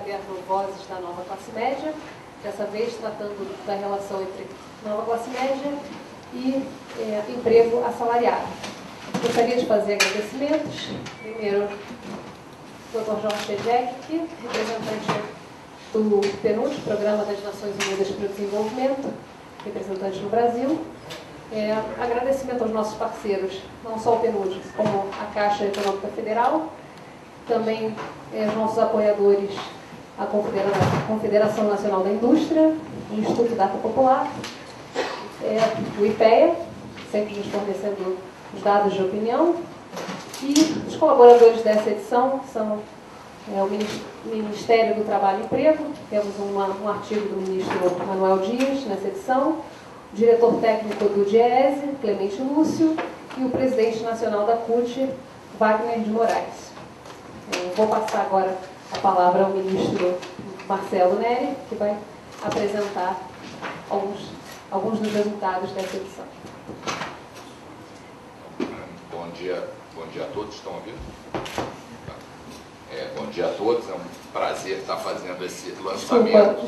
aberto Vozes da Nova Classe Média, dessa vez tratando da relação entre nova classe média e emprego assalariado. Gostaria de fazer agradecimentos. Primeiro, Dr. Jorge Chedek, representante do PNUD, Programa das Nações Unidas para o Desenvolvimento, representante no Brasil. Agradecimento aos nossos parceiros, não só o PNUD, como a Caixa Econômica Federal, também aos nossos apoiadores, a Confederação Nacional da Indústria, o Instituto Data Popular, o IPEA, sempre nos fornecendo os dados de opinião, e os colaboradores dessa edição são o Ministério do Trabalho e Emprego, temos um artigo do ministro Manuel Dias nessa edição, o diretor técnico do DIEESE, Clemente Lúcio, e o presidente nacional da CUT, Wagner de Moraes. Vou passar agora a palavra ao ministro Marcelo Neri, que vai apresentar alguns dos resultados dessa edição. Bom dia a todos, estão ouvindo? Bom dia a todos, é um prazer estar fazendo esse lançamento.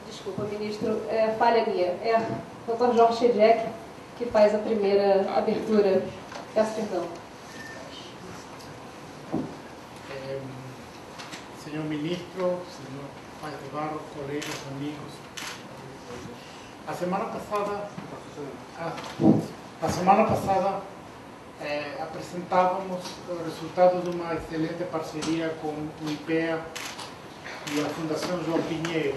Desculpa, ministro, falha minha. É o Dr. Jorge Chedek que faz a primeira abertura. Peço perdão. Senhor ministro, senhor Paz de Barro, colegas, amigos, a semana passada apresentávamos o resultado de uma excelente parceria com o IPEA e a Fundação João Pinheiro,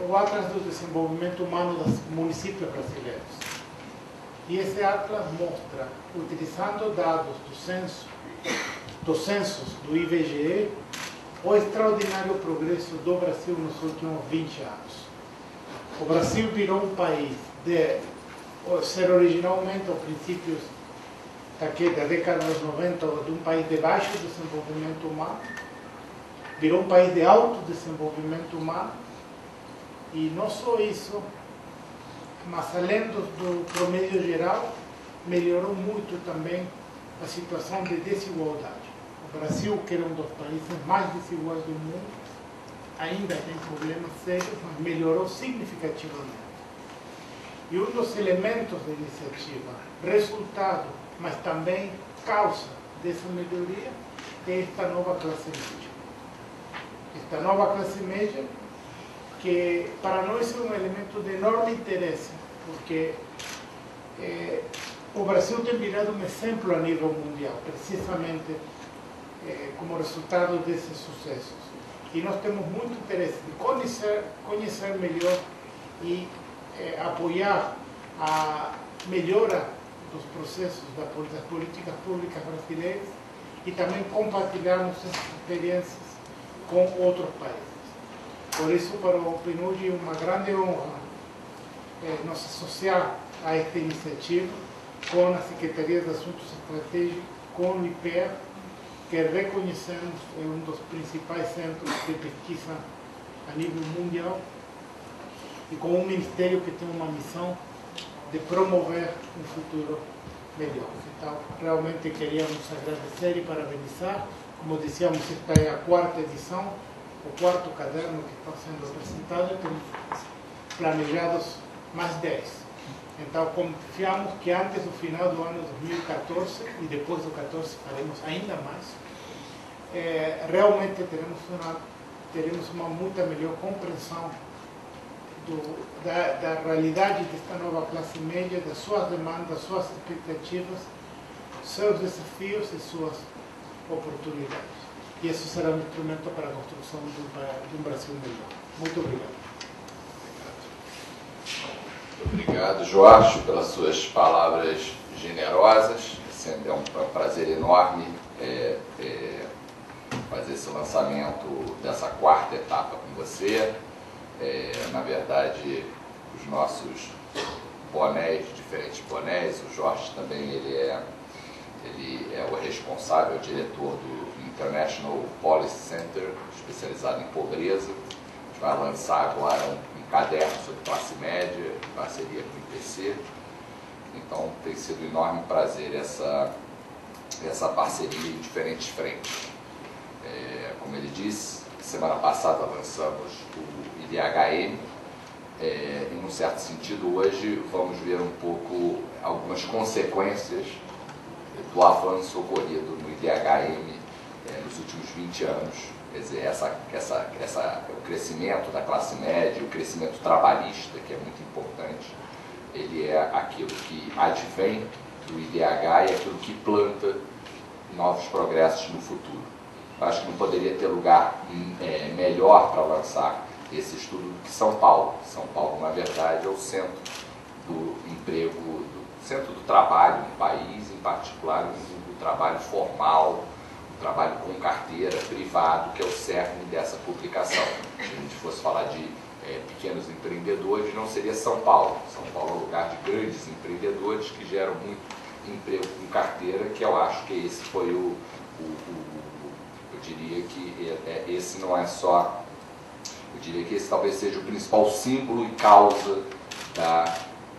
o Atlas do Desenvolvimento Humano dos Municípios Brasileiros. E esse Atlas mostra, utilizando dados dos censos do IBGE, o extraordinário progresso do Brasil nos últimos 20 anos. O Brasil virou um país de ser originalmente, aos princípios da década dos 90, de um país de baixo desenvolvimento humano, virou um país de alto desenvolvimento humano, e não só isso, mas além do promédio geral, melhorou muito também a situação de desigualdade. O Brasil, que era um dos países mais desiguais do mundo, ainda tem problemas sérios, mas melhorou significativamente. E um dos elementos da iniciativa, resultado, mas também causa dessa melhoria, é esta nova classe média. Esta nova classe média, que para nós é um elemento de enorme interesse, porque o Brasil tem virado um exemplo a nível mundial, precisamente como resultado desses sucessos. E nós temos muito interesse de conhecer melhor e apoiar a melhora dos processos das políticas públicas brasileiras e também compartilharmos essas experiências com outros países. Por isso, para o PNUD é uma grande honra nos associar a esta iniciativa com a Secretaria de Assuntos Estratégicos, com o IPEA, que reconhecemos é um dos principais centros de pesquisa a nível mundial, e com um ministério que tem uma missão de promover um futuro melhor. Então, realmente queríamos agradecer e parabenizar. Como dizíamos, esta é a quarta edição, o quarto caderno que está sendo apresentado, temos planejados mais 10. Então, confiamos que antes do final do ano 2014, e depois do 2014 faremos ainda mais, realmente teremos uma muita melhor compreensão da realidade desta nova classe média, das suas demandas, suas expectativas, seus desafios e suas oportunidades. E isso será um instrumento para a construção de um Brasil melhor. Muito obrigado. Obrigado, Jorge, pelas suas palavras generosas. Sempre é um prazer enorme fazer esse lançamento dessa quarta etapa com você. Na verdade, os nossos bonés, diferentes bonés, o Jorge também ele é o responsável, o diretor do International Policy Center, especializado em pobreza. A gente vai lançar agora um caderno sobre classe média, em parceria com o IPC. Então, tem sido um enorme prazer essa parceria em diferentes frentes. Como ele disse, semana passada lançamos o IDHM. Em um certo sentido, hoje vamos ver um pouco algumas consequências do avanço ocorrido no IDHM nos últimos 20 anos. Quer dizer, o crescimento da classe média, o crescimento trabalhista, que é muito importante, ele é aquilo que advém do IDH e aquilo que planta novos progressos no futuro. Eu acho que não poderia ter lugar melhor para lançar esse estudo que São Paulo. São Paulo, na verdade, é o centro do emprego, centro do trabalho no país, em particular do trabalho formal, o trabalho com carteira, privado, que é o cerne dessa publicação. Se a gente fosse falar de pequenos empreendedores, não seria São Paulo. São Paulo é um lugar de grandes empreendedores que geram muito emprego com carteira, que eu acho que esse foi eu diria que esse não é só, eu diria que esse talvez seja o principal símbolo e causa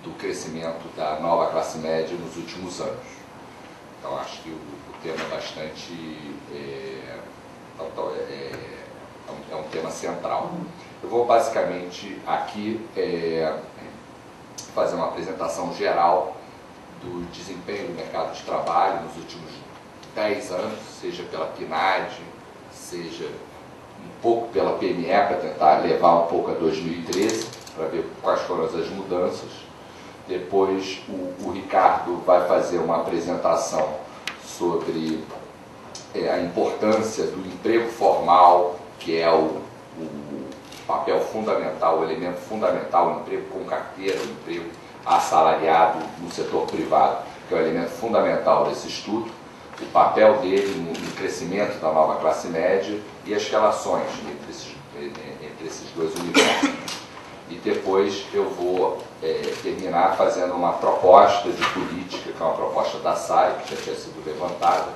do crescimento da nova classe média nos últimos anos. Então acho que o tema é bastante, é um tema central. Eu vou basicamente aqui fazer uma apresentação geral do desempenho do mercado de trabalho nos últimos 10 anos, seja pela PNAD, seja um pouco pela PME, para tentar levar um pouco a 2013, para ver quais foram as mudanças. Depois o Ricardo vai fazer uma apresentação sobre a importância do emprego formal, que é o papel fundamental, o elemento fundamental, o emprego com carteira, o emprego assalariado no setor privado, que é o elemento fundamental desse estudo, o papel dele no crescimento da nova classe média e as relações entre esses dois universos. E depois eu vou terminar fazendo uma proposta de política, que é uma proposta da SAI, que já tinha sido levantada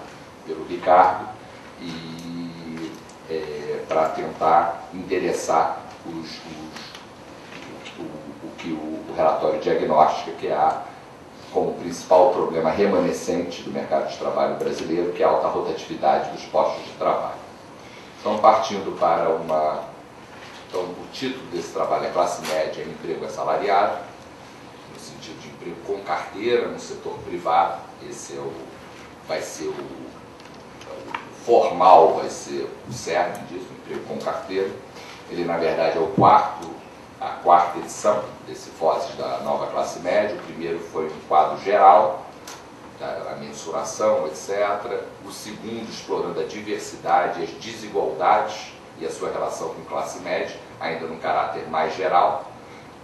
pelo Ricardo, e para tentar endereçar o que o relatório diagnóstica, que há como principal problema remanescente do mercado de trabalho brasileiro, que é a alta rotatividade dos postos de trabalho. Então, partindo para Então, o título desse trabalho é Classe Média e Emprego Assalariado, no sentido de emprego com carteira no setor privado. Esse vai ser o formal, vai ser o cerne disso, o emprego com carteira. Ele, na verdade, é a quarta edição desse FOSES da nova classe média. O primeiro foi um quadro geral, a mensuração, etc. O segundo, explorando a diversidade e as desigualdades e a sua relação com classe média, ainda num caráter mais geral.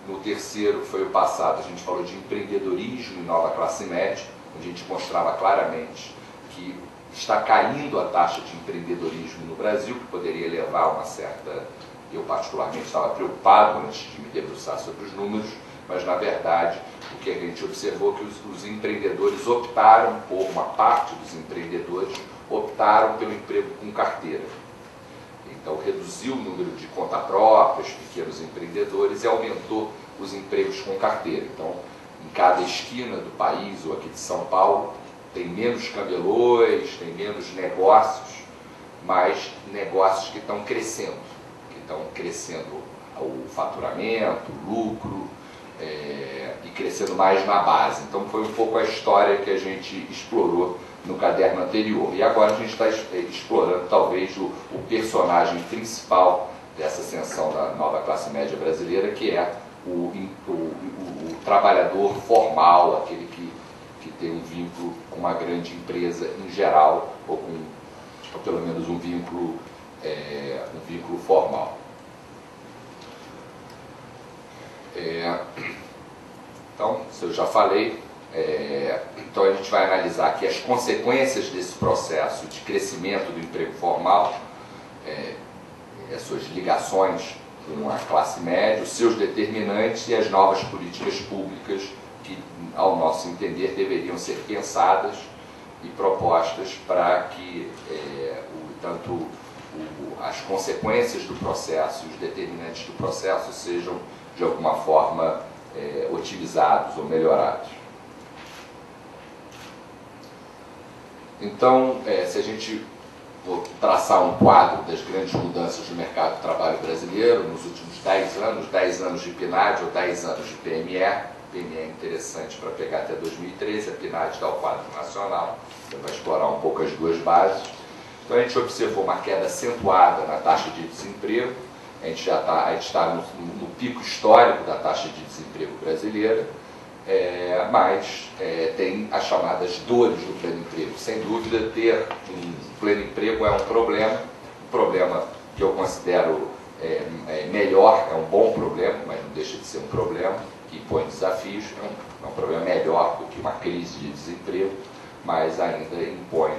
No terceiro, foi o passado, a gente falou de empreendedorismo e nova classe média, onde a gente mostrava claramente que está caindo a taxa de empreendedorismo no Brasil, que poderia levar a uma certa... Eu, particularmente, estava preocupado antes de me debruçar sobre os números, mas, na verdade, o que a gente observou é que os empreendedores optaram, por uma parte dos empreendedores, optaram pelo emprego com carteira. Então, reduziu o número de conta própria, pequenos empreendedores, e aumentou os empregos com carteira. Então, em cada esquina do país, ou aqui de São Paulo, tem menos camelôs, tem menos negócios, mas negócios que estão crescendo o faturamento, o lucro, e crescendo mais na base. Então, foi um pouco a história que a gente explorou no caderno anterior. E agora a gente está explorando, talvez, o personagem principal dessa ascensão da nova classe média brasileira, que é o trabalhador formal, aquele que tem um vínculo com uma grande empresa em geral, ou pelo menos um vínculo formal. Então, se eu já falei, então a gente vai analisar aqui as consequências desse processo de crescimento do emprego formal, as suas ligações com a classe média, os seus determinantes e as novas políticas públicas que, ao nosso entender, deveriam ser pensadas e propostas para que tanto as consequências do processo e os determinantes do processo sejam, de alguma forma, otimizados ou melhorados. Então, se a gente vou traçar um quadro das grandes mudanças no mercado de trabalho brasileiro nos últimos 10 anos de PNAD ou 10 anos de PME. PME é interessante para pegar até 2013, a PNAD dá o quadro nacional, você vai explorar um pouco as duas bases. Então a gente observou uma queda acentuada na taxa de desemprego, a gente está no pico histórico da taxa de desemprego brasileira, mas tem as chamadas dores do pleno emprego. Sem dúvida, ter um pleno emprego é um problema que eu considero melhor, é um bom problema, mas não deixa de ser um problema, que impõe desafios, é um problema melhor do que uma crise de desemprego, mas ainda impõe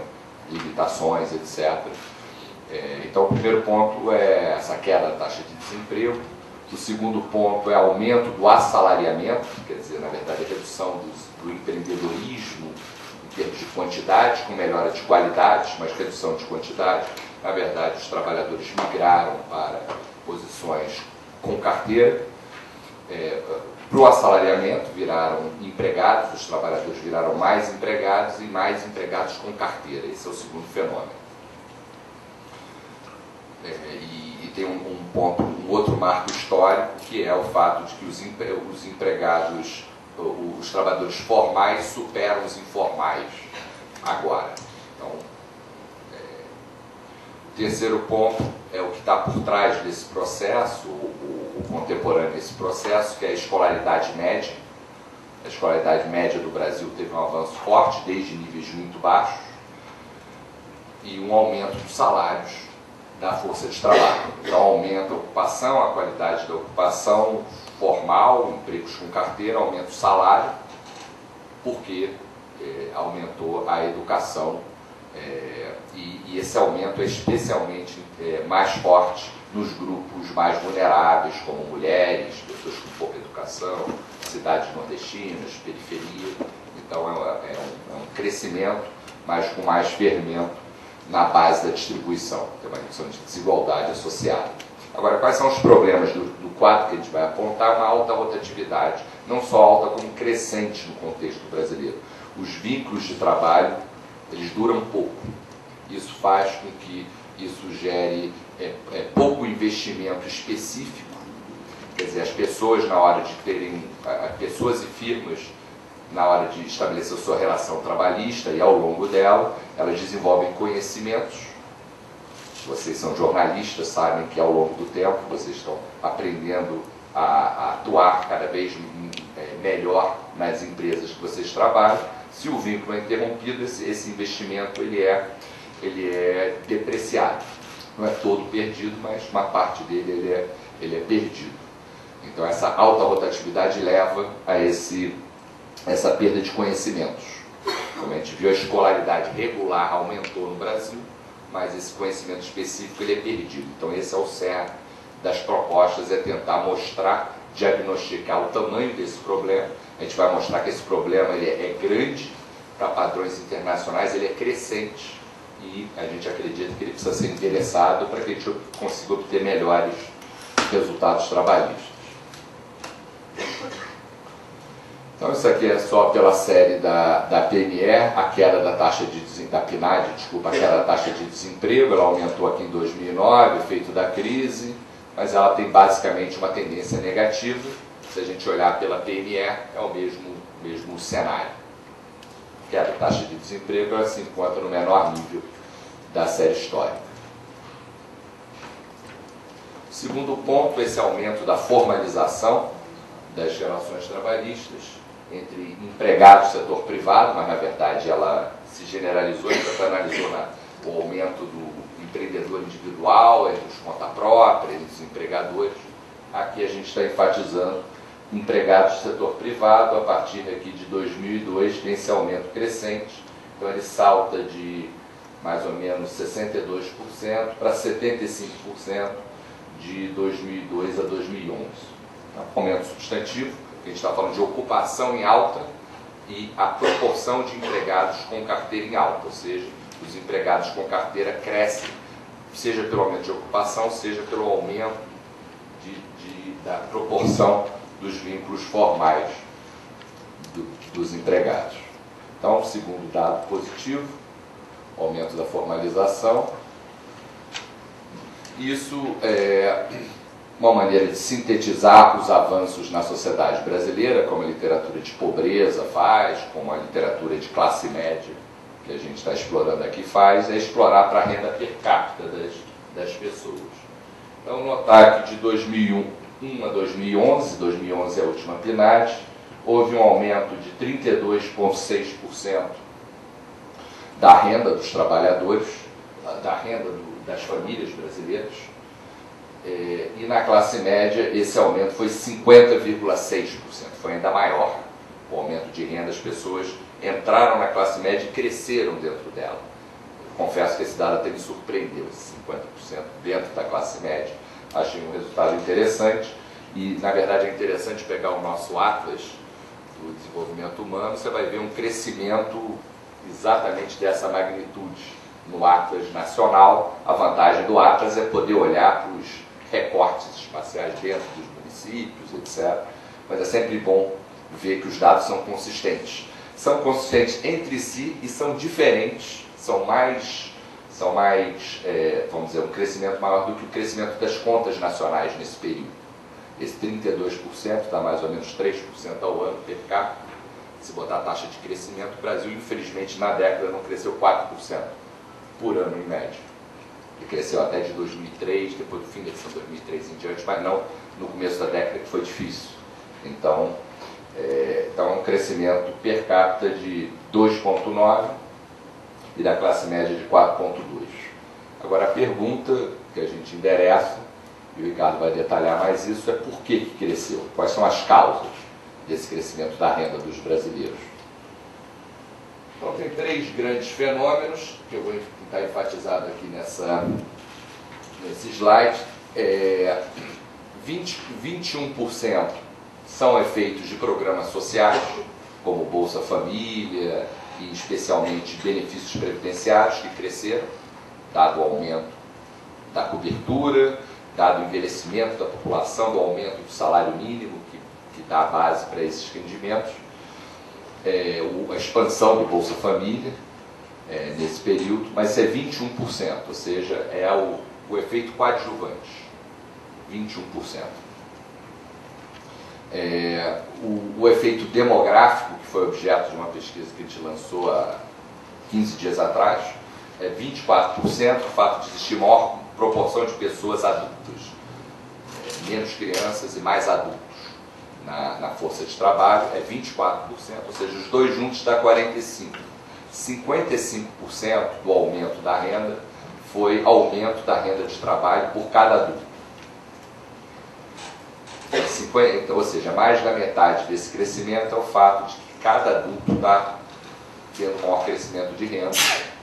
limitações, etc. Então, o primeiro ponto é essa queda da taxa de desemprego. O segundo ponto é aumento do assalariamento, quer dizer, na verdade, a redução do empreendedorismo em termos de quantidade, com melhora de qualidade, mas redução de quantidade. Na verdade, os trabalhadores migraram para posições com carteira. Para o assalariamento, viraram empregados, os trabalhadores viraram mais empregados e mais empregados com carteira. Esse é o segundo fenômeno. E tem um outro marco histórico, que é o fato de que os empregados, os trabalhadores formais superam os informais agora. Então, o terceiro ponto é o que está por trás desse processo, o contemporâneo desse processo, que é a escolaridade média. A escolaridade média do Brasil teve um avanço forte, desde níveis muito baixos, e um aumento dos salários da força de trabalho. Então aumenta a ocupação, a qualidade da ocupação formal, empregos com carteira, aumenta o salário, porque aumentou a educação, e esse aumento é especialmente mais forte nos grupos mais vulneráveis, como mulheres, pessoas com pouca educação, cidades nordestinas, periferia. Então é um crescimento, mas com mais fermento na base da distribuição, tem uma redução de desigualdade associada. Agora, quais são os problemas do quadro que a gente vai apontar? Uma alta rotatividade, não só alta, como crescente no contexto brasileiro. Os vínculos de trabalho, eles duram pouco. Isso faz com que isso gere pouco investimento específico. Quer dizer, as pessoas, na hora de terem, pessoas e firmas, na hora de estabelecer a sua relação trabalhista e ao longo dela, elas desenvolvem conhecimentos. Vocês são jornalistas, sabem que ao longo do tempo vocês estão aprendendo a atuar cada vez melhor nas empresas que vocês trabalham. Se o vínculo é interrompido, esse investimento ele é depreciado. Não é todo perdido, mas uma parte dele ele é perdido. Então essa alta rotatividade leva a essa perda de conhecimentos. Como a gente viu, a escolaridade regular aumentou no Brasil, mas esse conhecimento específico ele é perdido. Então esse é o cerne das propostas, é tentar mostrar, diagnosticar o tamanho desse problema. A gente vai mostrar que esse problema ele é grande, para padrões internacionais ele é crescente, e a gente acredita que ele precisa ser endereçado para que a gente consiga obter melhores resultados trabalhistas. Então isso aqui é só pela série da PME, a queda da taxa da PNAD, desculpa, a queda da taxa de desemprego, ela aumentou aqui em 2009, efeito da crise, mas ela tem basicamente uma tendência negativa. Se a gente olhar pela PME, é o mesmo cenário. A queda da taxa de desemprego ela se encontra no menor nível da série histórica. Segundo ponto, esse aumento da formalização das relações trabalhistas entre empregados do setor privado, mas na verdade ela se generalizou, a gente analisou o aumento do empreendedor individual, entre os conta própria, entre os empregadores. Aqui a gente está enfatizando empregados do setor privado. A partir aqui de 2002 tem esse aumento crescente, então ele salta de mais ou menos 62% para 75% de 2002 a 2011. Um aumento substantivo. A gente está falando de ocupação em alta e a proporção de empregados com carteira em alta, ou seja, os empregados com carteira crescem, seja pelo aumento de ocupação, seja pelo aumento da proporção dos vínculos formais dos empregados. Então, segundo dado positivo, aumento da formalização. Isso é uma maneira de sintetizar os avanços na sociedade brasileira, como a literatura de pobreza faz, como a literatura de classe média, que a gente está explorando aqui faz, é explorar para a renda per capita das pessoas. Então, notar que de 2001 a 2011 é a última PNAD, houve um aumento de 32,6% da renda dos trabalhadores, da renda das famílias brasileiras, e na classe média esse aumento foi 50,6%, foi ainda maior o aumento de renda. As pessoas entraram na classe média e cresceram dentro dela. Eu confesso que esse dado até me surpreendeu, 50% dentro da classe média. Achei um resultado interessante e, na verdade, é interessante pegar o nosso Atlas do Desenvolvimento Humano, você vai ver um crescimento exatamente dessa magnitude no Atlas nacional. A vantagem do Atlas é poder olhar para os recortes espaciais dentro dos municípios, etc. Mas é sempre bom ver que os dados são consistentes. São consistentes entre si e são diferentes, são mais, vamos dizer, um crescimento maior do que o crescimento das contas nacionais nesse período. Esse 32% dá mais ou menos 3% ao ano per capita. Se botar a taxa de crescimento, o Brasil, infelizmente, na década não cresceu 4% por ano em média. Ele cresceu até de 2003, depois do fim da edição de 2003 em diante, mas não no começo da década, que foi difícil. Então é um crescimento per capita de 2,9% e da classe média de 4,2%. Agora, a pergunta que a gente endereça, e o Ricardo vai detalhar mais isso, é por que cresceu? Quais são as causas desse crescimento da renda dos brasileiros? Então, tem 3 grandes fenômenos que eu vou tentar enfatizar aqui nesse slide. 21% são efeitos de programas sociais, como Bolsa Família e especialmente benefícios previdenciários, que cresceram, dado o aumento da cobertura, dado o envelhecimento da população, do aumento do salário mínimo, que dá a base para esses rendimentos, a expansão do Bolsa Família nesse período, mas isso é 21%, ou seja, é o efeito coadjuvante, 21%. O efeito demográfico, que foi objeto de uma pesquisa que a gente lançou há 15 dias atrás, é 24%, o fato de existir maior proporção de pessoas adultas, menos crianças e mais adultos na força de trabalho, é 24%, ou seja, os dois juntos dá 45%. 55% do aumento da renda foi aumento da renda de trabalho por cada adulto. Ou seja, mais da metade desse crescimento é o fato de que cada adulto está tendo um maior crescimento de renda,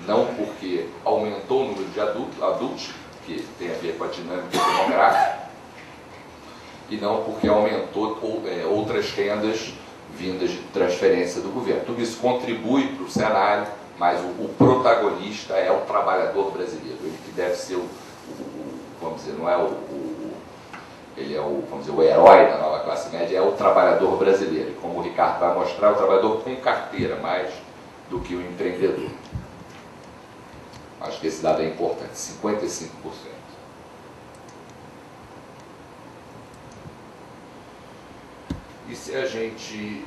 não porque aumentou o número de adultos, que tem a ver com a dinâmica demográfica, e não porque aumentou outras rendas vindas de transferência do governo. Tudo isso contribui para o cenário, mas o protagonista é o trabalhador brasileiro. Ele que deve ser vamos dizer, não é ele é vamos dizer, o herói da nova classe média, é o trabalhador brasileiro. E como o Ricardo vai mostrar, é o trabalhador com carteira mais do que o empreendedor. Acho que esse dado é importante, 55%. E se a gente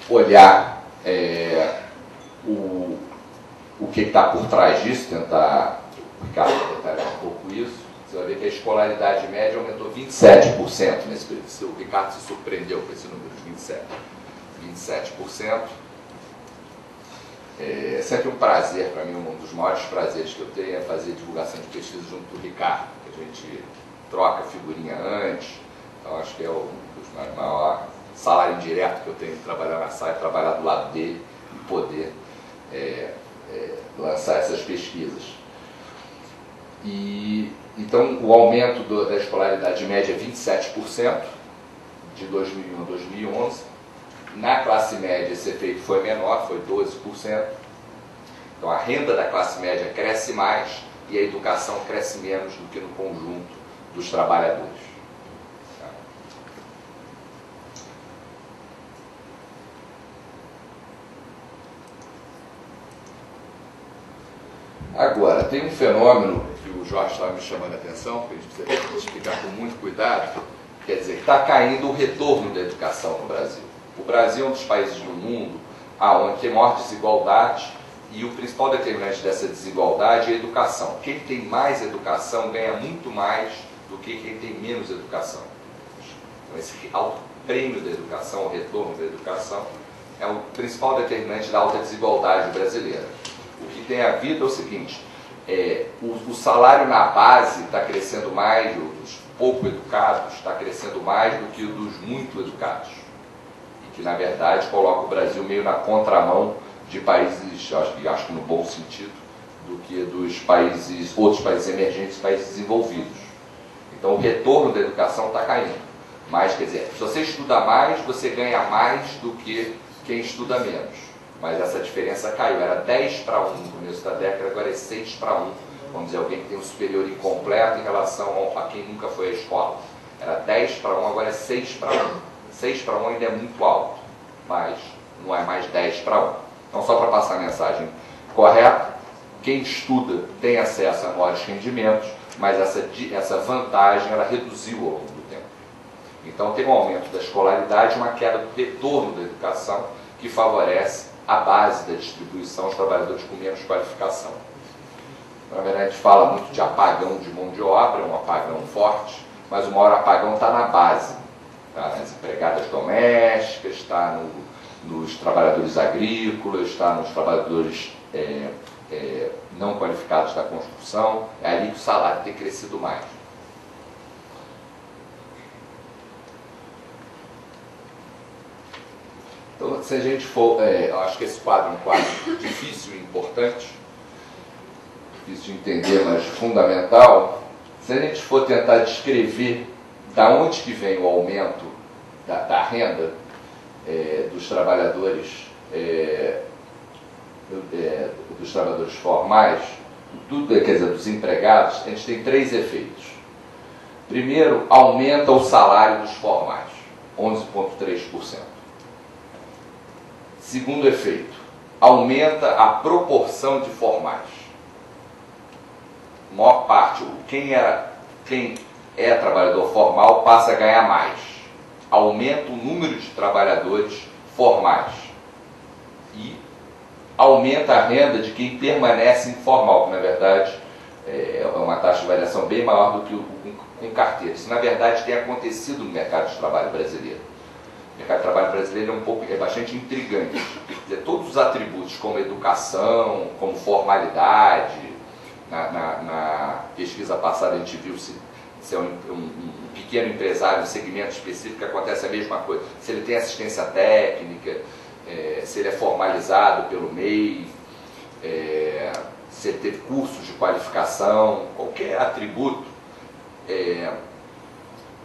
olhar o que está por trás disso, tentar, o Ricardo vai detalhar um pouco isso, você vai ver que a escolaridade média aumentou 27% nesse período. O Ricardo se surpreendeu com esse número de 27%. É sempre um prazer para mim, um dos maiores prazeres que eu tenho é fazer divulgação de pesquisa junto do Ricardo, que a gente troca figurinha antes. Então acho que é um dos maiores salário indireto que eu tenho de trabalhar na SAI, trabalhar do lado dele e poder lançar essas pesquisas. Então o aumento da escolaridade média é 27% de 2001 a 2011. Na classe média esse efeito foi menor, foi 12%. Então a renda da classe média cresce mais e a educação cresce menos do que no conjunto dos trabalhadores. Agora, tem um fenômeno que Jorge estava me chamando a atenção, que a gente precisa explicar com muito cuidado, quer dizer, que está caindo o retorno da educação no Brasil. O Brasil é um dos países do mundo onde tem maior desigualdade, e o principal determinante dessa desigualdade é a educação. Quem tem mais educação ganha muito mais do que quem tem menos educação. Então, esse alto prêmio da educação, o retorno da educação, é o principal determinante da alta desigualdade brasileira. O que tem havido é o seguinte, o salário na base está crescendo mais, o dos pouco educados está crescendo mais do que o dos muito educados. E que, na verdade, coloca o Brasil meio na contramão de países, acho que no bom sentido, do que dos países, outros países emergentes, países desenvolvidos. Então, o retorno da educação está caindo. Mas, quer dizer, se você estuda mais, você ganha mais do que quem estuda menos. Mas essa diferença caiu. Era 10 para 1 no começo da década, agora é 6 para 1. Vamos dizer, alguém que tem um superior incompleto em relação a quem nunca foi à escola. Era 10 para 1, agora é 6 para 1. 6 para 1 ainda é muito alto, mas não é mais 10 para 1. Então, só para passar a mensagem correta, quem estuda tem acesso a maiores rendimentos, mas essa vantagem ela reduziu ao longo do tempo. Então, tem um aumento da escolaridade e uma queda do retorno da educação, que favorece a base da distribuição aos trabalhadores com menos qualificação. Na verdade, a gente fala muito de apagão de mão de obra, um apagão forte, mas o maior apagão está na base, tá? Nas empregadas domésticas, está nos trabalhadores agrícolas, está nos trabalhadores não qualificados da construção. É ali que o salário tem crescido mais. Então, se a gente for, eu acho que esse quadro é um quadro difícil e importante, difícil de entender, mas fundamental. Se a gente for tentar descrever da onde que vem o aumento da renda dos trabalhadores formais, quer dizer, dos empregados, a gente tem 3 efeitos. Primeiro, aumenta o salário dos formais, 11,3%. Segundo efeito, aumenta a proporção de formais. A maior parte, quem é trabalhador formal passa a ganhar mais. Aumenta o número de trabalhadores formais. E aumenta a renda de quem permanece informal, que na verdade é uma taxa de variação bem maior do que com carteira. Isso na verdade tem acontecido no mercado de trabalho brasileiro. O mercado de trabalho brasileiro é bastante intrigante. Quer dizer, todos os atributos como educação, como formalidade, na pesquisa passada a gente viu se é um pequeno empresário, um segmento específico, acontece a mesma coisa. Se ele tem assistência técnica, se ele é formalizado pelo MEI, se ele teve cursos de qualificação, qualquer atributo,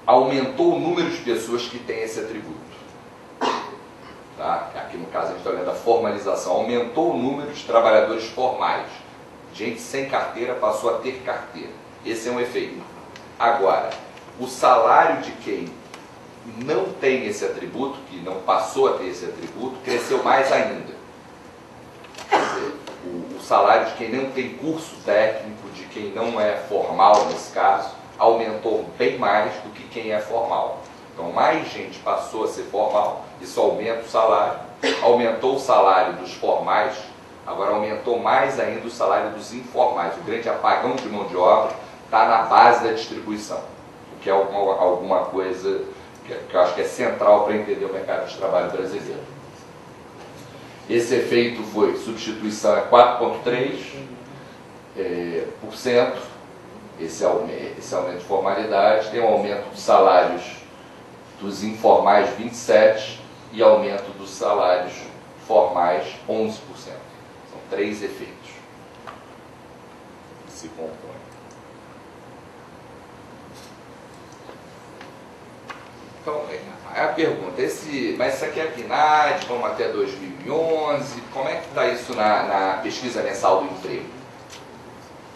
aumentou o número de pessoas que têm esse atributo. Tá? Aqui no caso a gente está olhando a formalização, aumentou o número de trabalhadores formais. Gente sem carteira passou a ter carteira. Esse é um efeito. Agora, o salário de quem não tem esse atributo, que não passou a ter esse atributo, cresceu mais ainda. Quer dizer, o salário de quem não tem curso técnico, de quem não é formal nesse caso, aumentou bem mais do que quem é formal. Então, mais gente passou a ser formal, isso aumenta o salário, aumentou o salário dos formais, agora aumentou mais ainda o salário dos informais. O grande apagão de mão de obra está na base da distribuição, o que é alguma coisa que eu acho que é central para entender o mercado de trabalho brasileiro. Esse efeito foi substituição a 4,3%, esse aumento de formalidade, tem um aumento dos salários dos informais 27% e aumento dos salários formais 11%. São 3 efeitos que se compõem. Então, a pergunta, mas isso aqui é PNAD, vamos até 2011, como é que está isso na pesquisa mensal do emprego?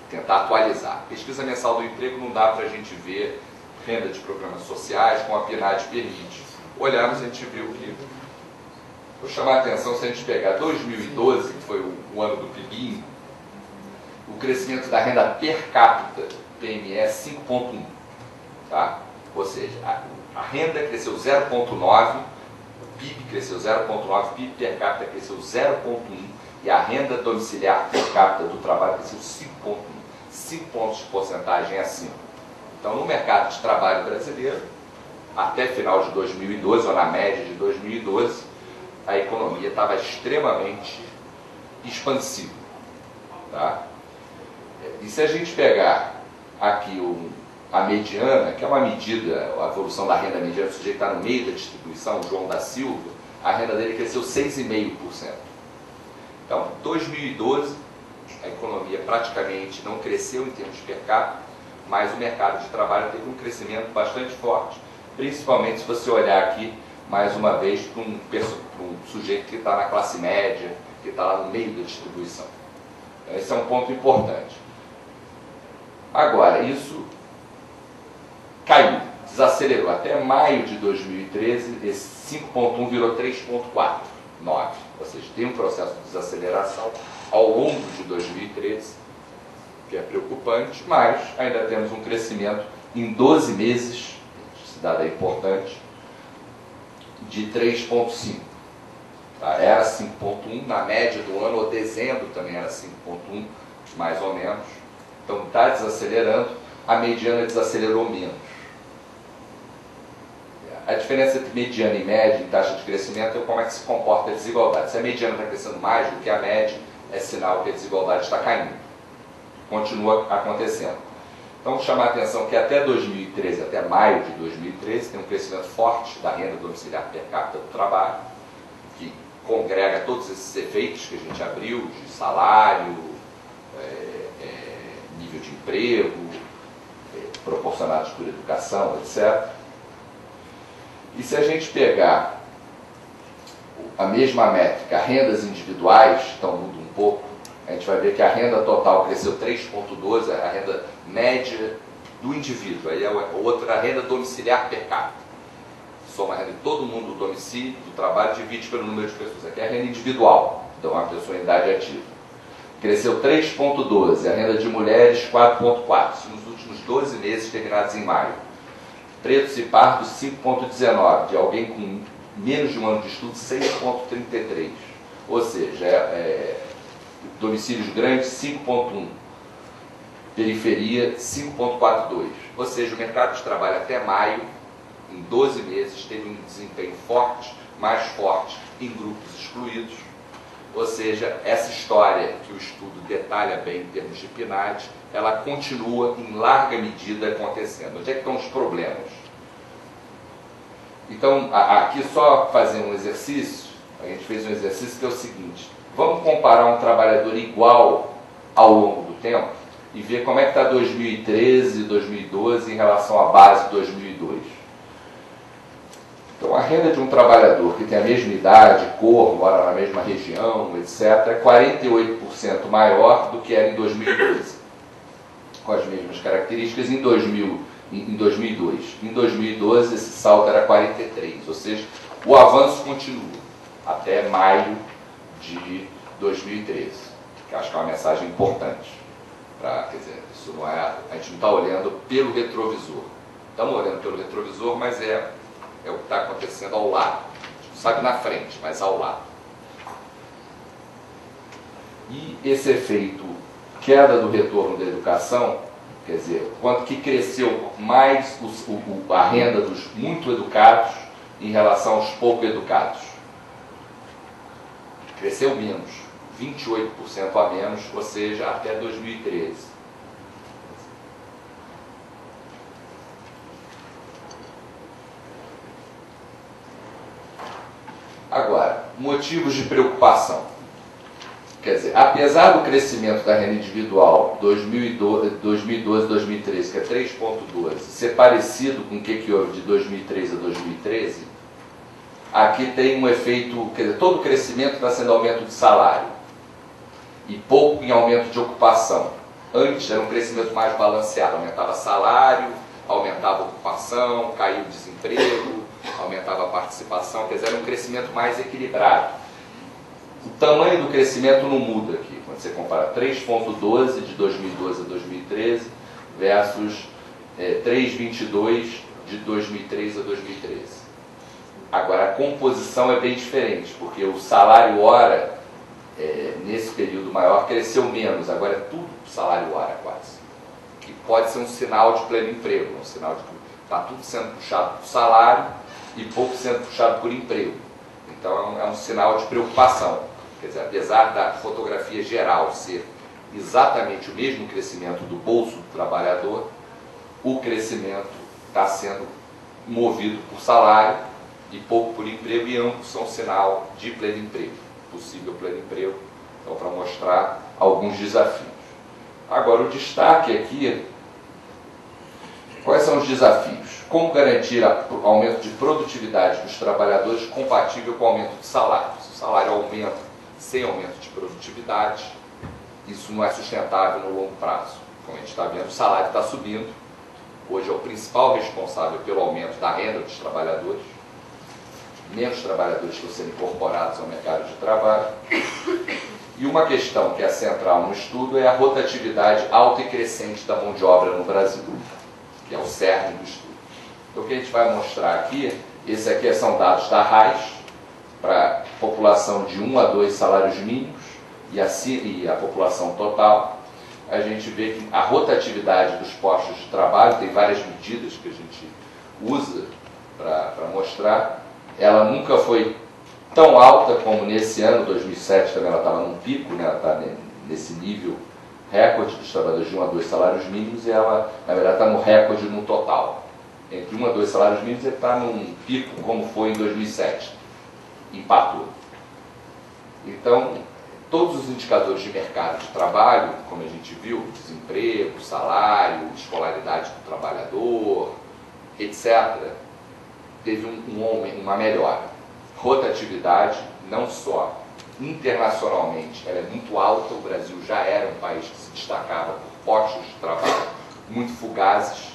Tentar atualizar. Pesquisa mensal do emprego não dá para a gente ver renda de programas sociais como a PNAD permite. Olhamos, a gente viu que, vou chamar a atenção, se a gente pegar 2012, que foi o ano do PIBING, o crescimento da renda per capita, PME, é 5,1. Tá? Ou seja, a renda cresceu 0,9, o PIB cresceu 0,9, o PIB per capita cresceu 0,1 e a renda domiciliar per capita do trabalho cresceu 5,1. 5 pontos de porcentagem acima. Então, no mercado de trabalho brasileiro, até final de 2012, ou na média de 2012, a economia estava extremamente expansiva. Tá? E se a gente pegar aqui a mediana, que é uma medida, a evolução da renda mediana, o sujeito está no meio da distribuição, o João da Silva, a renda dele cresceu 6,5%. Então, 2012, a economia praticamente não cresceu em termos per capita, mas o mercado de trabalho teve um crescimento bastante forte, principalmente se você olhar aqui, mais uma vez, para um sujeito que está na classe média, que está lá no meio da distribuição. Então, esse é um ponto importante. Agora, isso caiu, desacelerou. Até maio de 2013, esse 5,1 virou 3,49. Ou seja, tem um processo de desaceleração ao longo de 2013, que é preocupante, mas ainda temos um crescimento em 12 meses, esse dado é importante, de 3,5. Tá? Era 5,1 na média do ano, ou dezembro também era 5,1, mais ou menos. Então está desacelerando, a mediana desacelerou menos. A diferença entre mediana e média em taxa de crescimento é como é que se comporta a desigualdade. Se a mediana está crescendo mais do que a média, é sinal que a desigualdade está caindo. Continua acontecendo. Então, vou chamar a atenção que até 2013, até maio de 2013, tem um crescimento forte da renda domiciliar per capita do trabalho, que congrega todos esses efeitos que a gente abriu, de salário, nível de emprego, proporcionados por educação, etc. E se a gente pegar a mesma métrica, rendas individuais, então muda um pouco, a gente vai ver que a renda total cresceu 3,12, a renda média do indivíduo, aí é outra, a renda domiciliar per capita. Soma a renda de todo mundo do domicílio, do trabalho, divide pelo número de pessoas. Aqui é a renda individual, então uma pessoa em idade ativa. Cresceu 3,12, a renda de mulheres 4,4, isso nos últimos 12 meses terminados em maio. Pretos e pardos 5,19, de alguém com menos de um ano de estudo 6,33, ou seja, domicílios grandes 5,1, periferia 5,42, ou seja, o mercado de trabalho até maio, em 12 meses, teve um desempenho forte, mais forte em grupos excluídos, ou seja, essa história que o estudo detalha bem em termos de PNAD, ela continua em larga medida acontecendo. Onde é que estão os problemas? Então, aqui só fazer um exercício, a gente fez um exercício que é o seguinte, vamos comparar um trabalhador igual ao longo do tempo e ver como é que está 2013 e 2012 em relação à base de 2002. Então, a renda de um trabalhador que tem a mesma idade, cor, mora na mesma região, etc., é 48% maior do que era em 2012, com as mesmas características em 2002. Em 2012, esse salto era 43%, ou seja, o avanço continua até maio de 2013, que acho que é uma mensagem importante. Quer dizer, isso não é, a gente não está olhando pelo retrovisor. Estamos olhando pelo retrovisor, mas é o que está acontecendo ao lado. A gente não sabe na frente, mas ao lado. E esse efeito queda do retorno da educação, quer dizer, quanto que cresceu mais a renda dos muito educados em relação aos pouco educados? Cresceu menos, 28% a menos, ou seja, até 2013. Agora, motivos de preocupação. Quer dizer, apesar do crescimento da renda individual 2012-2013, que é 3,12, ser parecido com o que houve de 2013 a 2013, aqui tem um efeito, quer dizer, todo o crescimento está sendo aumento de salário e pouco em aumento de ocupação. Antes era um crescimento mais balanceado, aumentava salário, aumentava a ocupação, caía o desemprego, aumentava a participação, quer dizer, era um crescimento mais equilibrado. O tamanho do crescimento não muda aqui. quando você compara 3,12 de 2012 a 2013 versus 3,22 de 2003 a 2013. Agora, a composição é bem diferente, porque o salário hora, nesse período maior, cresceu menos. Agora é tudo salário hora, quase. Que pode ser um sinal de pleno emprego, um sinal de que está tudo sendo puxado por salário e pouco sendo puxado por emprego. Então, é um sinal de preocupação. Quer dizer, apesar da fotografia geral ser exatamente o mesmo crescimento do bolso do trabalhador, o crescimento está sendo movido por salário e pouco por emprego, e ambos são sinal de pleno emprego, possível pleno emprego. Então, para mostrar alguns desafios. Agora, o destaque aqui, quais são os desafios? Como garantir o aumento de produtividade dos trabalhadores compatível com o aumento de salário? Se o salário aumenta sem aumento de produtividade, isso não é sustentável no longo prazo. Como a gente está vendo, o salário está subindo. Hoje é o principal responsável pelo aumento da renda dos trabalhadores. Menos trabalhadores estão sendo incorporados ao mercado de trabalho. E uma questão que é central no estudo é a rotatividade alta e crescente da mão de obra no Brasil, que é o cerne do estudo. Então, o que a gente vai mostrar aqui, esse aqui são dados da RAIS, para população de 1 a 2 salários mínimos e a população total. A gente vê que a rotatividade dos postos de trabalho, tem várias medidas que a gente usa para mostrar, ela nunca foi tão alta como nesse ano, 2007 também ela estava num pico, né? Ela está nesse nível recorde dos trabalhadores de 1 a 2 salários mínimos, e ela, na verdade, está no recorde no total. Entre 1 a 2 salários mínimos, ele está num pico como foi em 2007. Empatou. Então, todos os indicadores de mercado de trabalho, como a gente viu, desemprego, salário, escolaridade do trabalhador, etc., teve uma melhora. Rotatividade, não só internacionalmente, ela é muito alta. O Brasil já era um país que se destacava por postos de trabalho muito fugazes,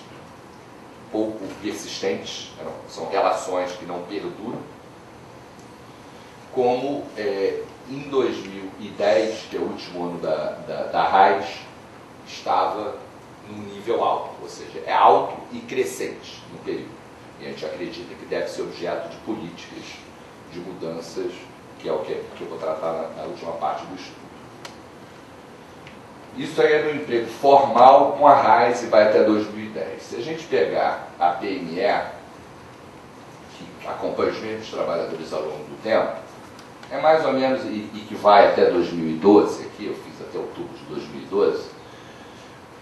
pouco persistentes, são relações que não perduram. Como em 2010, que é o último ano da RAIS, estava num nível alto, ou seja, é alto e crescente no período. E a gente acredita que deve ser objeto de políticas de mudanças, que é o que eu vou tratar na última parte do estudo. Isso aí é do emprego formal com a RAIS e vai até 2010. Se a gente pegar a PME, que acompanha os mesmos trabalhadores ao longo do tempo, é mais ou menos, e que vai até 2012, aqui eu fiz até outubro de 2012,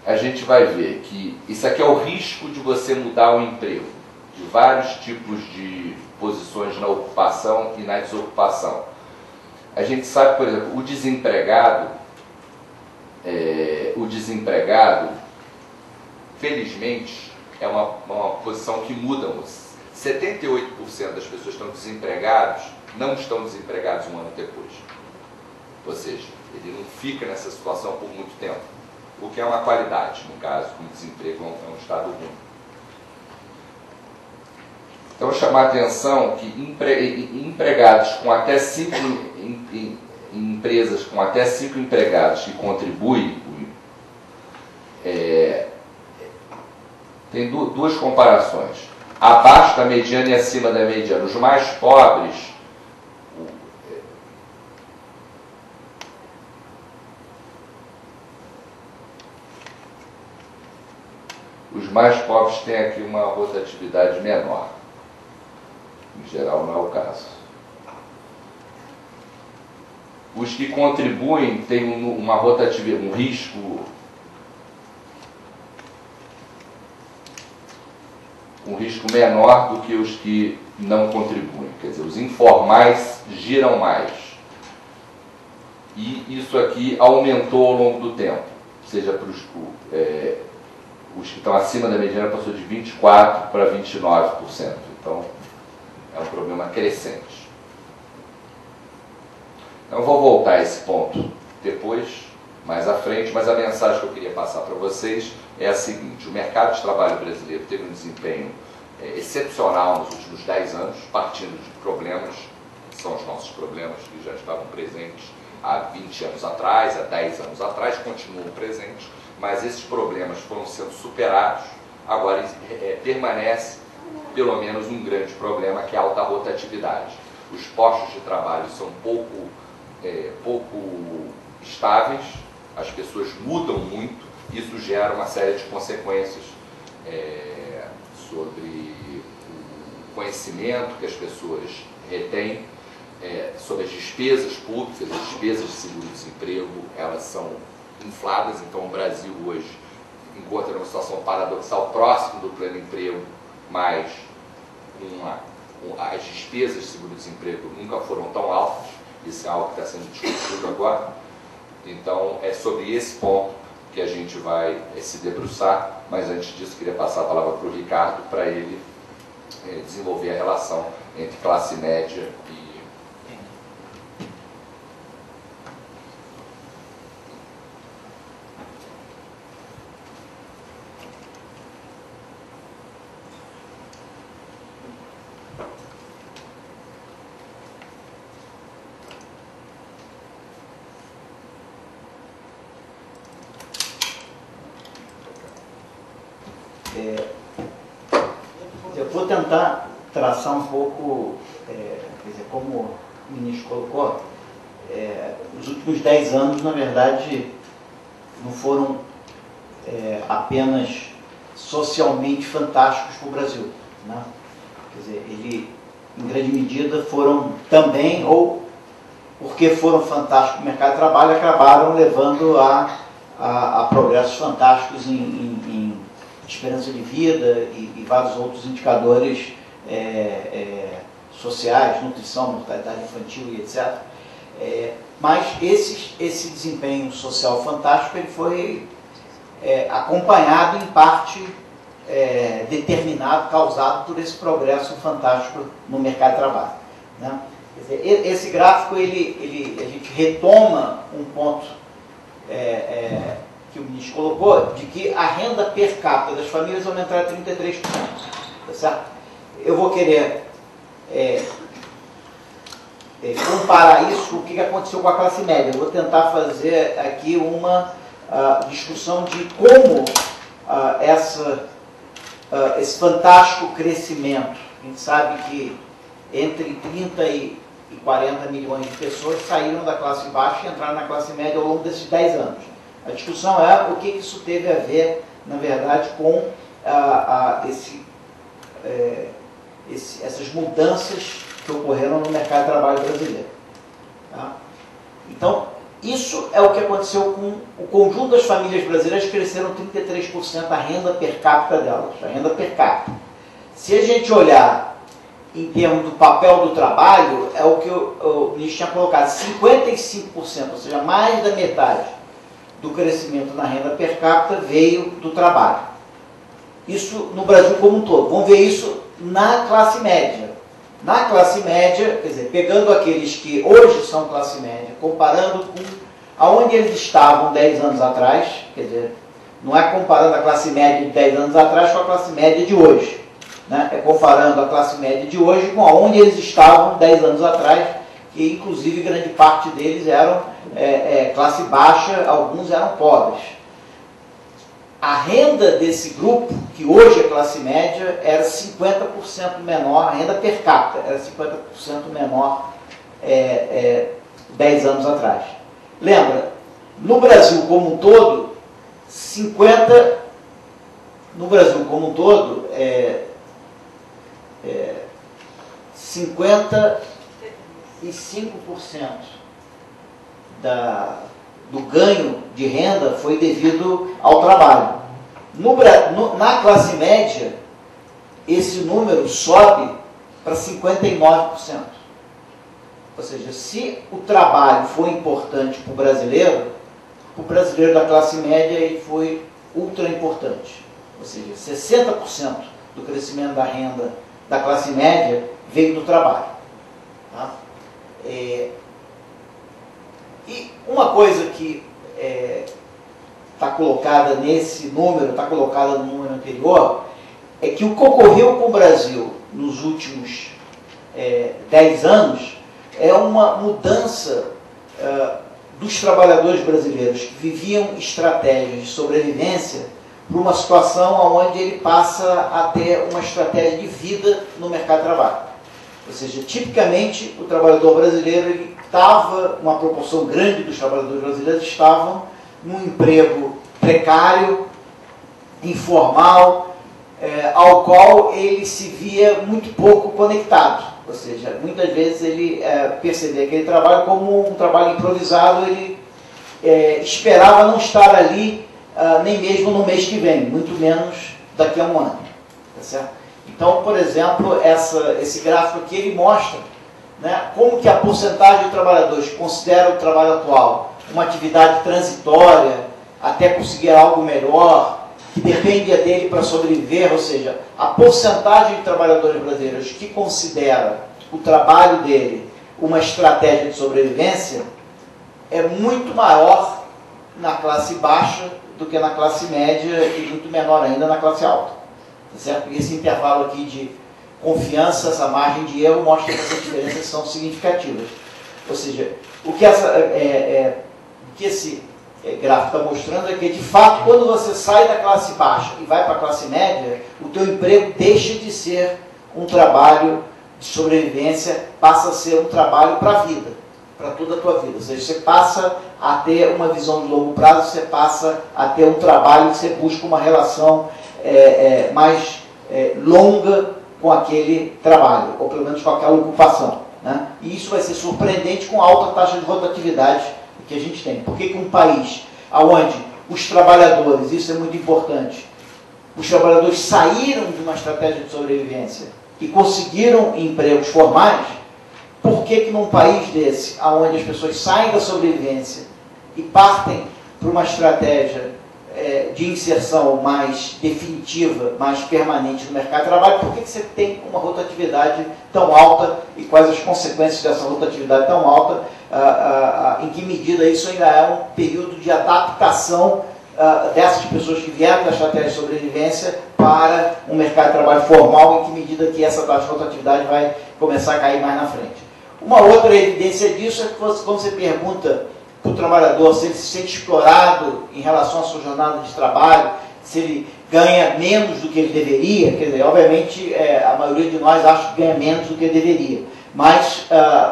a gente vai ver que isso aqui é o risco de você mudar o emprego, de vários tipos de posições na ocupação e na desocupação. A gente sabe, por exemplo, o desempregado, felizmente, é uma posição que muda. 78% das pessoas que estão desempregados não estão desempregados um ano depois. Ou seja, ele não fica nessa situação por muito tempo, o que é uma qualidade, no caso, o desemprego é um estado ruim. Então, vou chamar a atenção que empregados com até 5 empresas com até 5 empregados que contribuem, tem duas comparações. Abaixo da mediana e acima da mediana. Os mais pobres, têm aqui uma rotatividade menor. Em geral, não é o caso. Os que contribuem têm uma rotatividade, um risco menor do que os que não contribuem. Quer dizer, os informais giram mais. E isso aqui aumentou ao longo do tempo. Seja para os que estão acima da mediana, passou de 24% para 29%. Então, é um problema crescente. Então, eu vou voltar a esse ponto depois, mais à frente, mas a mensagem que eu queria passar para vocês é a seguinte: o mercado de trabalho brasileiro teve um desempenho excepcional nos últimos 10 anos, partindo de problemas, que são os nossos problemas, que já estavam presentes há 20 anos atrás, há 10 anos atrás, continuam presentes, mas esses problemas foram sendo superados. Agora permanece pelo menos um grande problema, que é a alta rotatividade. Os postos de trabalho são pouco estáveis, as pessoas mudam muito, isso gera uma série de consequências sobre o conhecimento que as pessoas retêm, sobre as despesas públicas, as despesas de seguro-desemprego, elas são infladas. Então o Brasil hoje encontra uma situação paradoxal, próximo do pleno emprego, mas as despesas de seguro-desemprego nunca foram tão altas. Isso é algo que está sendo discutido agora. Então é sobre esse ponto que a gente vai se debruçar, mas antes disso queria passar a palavra para o Ricardo, para ele desenvolver a relação entre classe média e... Eu vou tentar traçar um pouco, quer dizer, como o ministro colocou, os últimos 10 anos, na verdade, não foram apenas socialmente fantásticos para o Brasil, né? Quer dizer, ele, em grande medida, foram também, ou porque foram fantásticos no mercado de trabalho, acabaram levando a progressos fantásticos em esperança de vida e vários outros indicadores sociais, nutrição, mortalidade infantil e etc. Mas esse desempenho social fantástico ele foi acompanhado, em parte, determinado, causado por esse progresso fantástico no mercado de trabalho, né? Quer dizer, esse gráfico, a gente retoma um ponto que o ministro colocou, de que a renda per capita das famílias aumentará 33%. Tá certo? Eu vou querer comparar isso com o que aconteceu com a classe média. Eu vou tentar fazer aqui uma discussão de como esse fantástico crescimento. A gente sabe que entre 30 e 40 milhões de pessoas saíram da classe baixa e entraram na classe média ao longo desses 10 anos. A discussão é o que isso teve a ver, na verdade, com essas mudanças que ocorreram no mercado de trabalho brasileiro. Tá? Então, isso é o que aconteceu com o conjunto das famílias brasileiras, cresceram 33% a renda per capita delas, a renda per capita. Se a gente olhar em termos do papel do trabalho, é o que o ministro tinha colocado, 55%, ou seja, mais da metade do crescimento na renda per capita veio do trabalho. Isso no Brasil como um todo. Vamos ver isso na classe média. Na classe média, quer dizer, pegando aqueles que hoje são classe média, comparando com aonde eles estavam 10 anos atrás, quer dizer, não é comparando a classe média de 10 anos atrás com a classe média de hoje, né? É comparando a classe média de hoje com aonde eles estavam 10 anos atrás, que inclusive grande parte deles eram classe baixa, alguns eram pobres. A renda desse grupo, que hoje é classe média, era 50% menor, a renda per capita era 50% menor 10 anos atrás. Lembra, no Brasil como um todo, 55% do ganho de renda foi devido ao trabalho. Na classe média, esse número sobe para 59%. Ou seja, se o trabalho foi importante para o brasileiro da classe média ele foi ultra importante. Ou seja, 60% do crescimento da renda da classe média veio do trabalho. Tá? E uma coisa que está colocada nesse número, está colocada no número anterior, é que o que ocorreu com o Brasil nos últimos 10 anos é uma mudança dos trabalhadores brasileiros que viviam estratégias de sobrevivência para uma situação onde ele passa a ter uma estratégia de vida no mercado de trabalho. Ou seja, tipicamente o trabalhador brasileiro ele estava, uma proporção grande dos trabalhadores brasileiros estavam num emprego precário, informal, ao qual ele se via muito pouco conectado. Ou seja, muitas vezes ele percebia aquele trabalho como um trabalho improvisado, ele esperava não estar ali nem mesmo no mês que vem, muito menos daqui a um ano. Tá certo? Então, por exemplo, esse gráfico aqui ele mostra, né, como que a porcentagem de trabalhadores que considera o trabalho atual uma atividade transitória até conseguir algo melhor, que dependia dele para sobreviver, ou seja, a porcentagem de trabalhadores brasileiros que considera o trabalho dele uma estratégia de sobrevivência é muito maior na classe baixa do que na classe média e muito menor ainda na classe alta. Tá certo? E esse intervalo aqui de confiança, essa margem de erro, mostra que essas diferenças são significativas. Ou seja, o que esse gráfico está mostrando é que, de fato, quando você sai da classe baixa e vai para a classe média, o teu emprego deixa de ser um trabalho de sobrevivência, passa a ser um trabalho para a vida, para toda a tua vida. Ou seja, você passa a ter uma visão de longo prazo, você passa a ter um trabalho que você busca uma relação mais longa com aquele trabalho, ou pelo menos com aquela ocupação. Né? E isso vai ser surpreendente com a alta taxa de rotatividade que a gente tem. Por que um país onde os trabalhadores, isso é muito importante, os trabalhadores saíram de uma estratégia de sobrevivência e conseguiram empregos formais, por que num país desse, onde as pessoas saem da sobrevivência e partem para uma estratégia de inserção mais definitiva, mais permanente no mercado de trabalho, por que você tem uma rotatividade tão alta e quais as consequências dessa rotatividade tão alta, em que medida isso ainda é um período de adaptação dessas pessoas que vieram da estratégia de sobrevivência para um mercado de trabalho formal, em que medida que essa taxa de rotatividade vai começar a cair mais na frente. Uma outra evidência disso é que quando você pergunta para o trabalhador se ele se sente explorado em relação à sua jornada de trabalho, se ele ganha menos do que ele deveria, quer dizer, obviamente a maioria de nós acha que ganha menos do que deveria, mas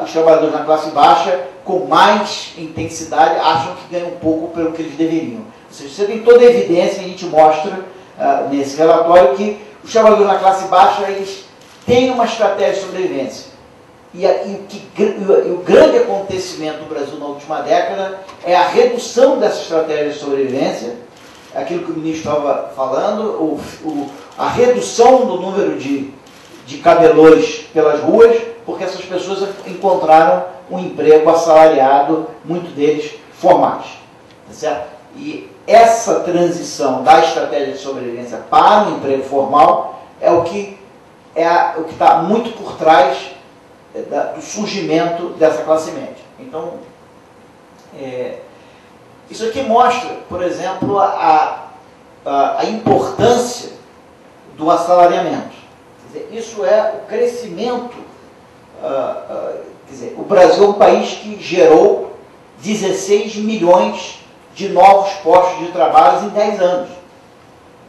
os trabalhadores na classe baixa, com mais intensidade, acham que ganham um pouco pelo que eles deveriam. Ou seja, você tem toda a evidência, a gente mostra nesse relatório que os trabalhadores na classe baixa eles têm uma estratégia de sobrevivência. E o grande acontecimento do Brasil na última década é a redução dessa estratégia de sobrevivência, aquilo que o ministro estava falando, a redução do número de camelôs pelas ruas, porque essas pessoas encontraram um emprego assalariado, muitos deles formais. Tá certo? E essa transição da estratégia de sobrevivência para o emprego formal é o que está muito por trás do surgimento dessa classe média. Então, isso aqui mostra, por exemplo, a importância do assalariamento. Quer dizer, isso é o crescimento. Quer dizer, o Brasil é um país que gerou 16 milhões de novos postos de trabalho em 10 anos.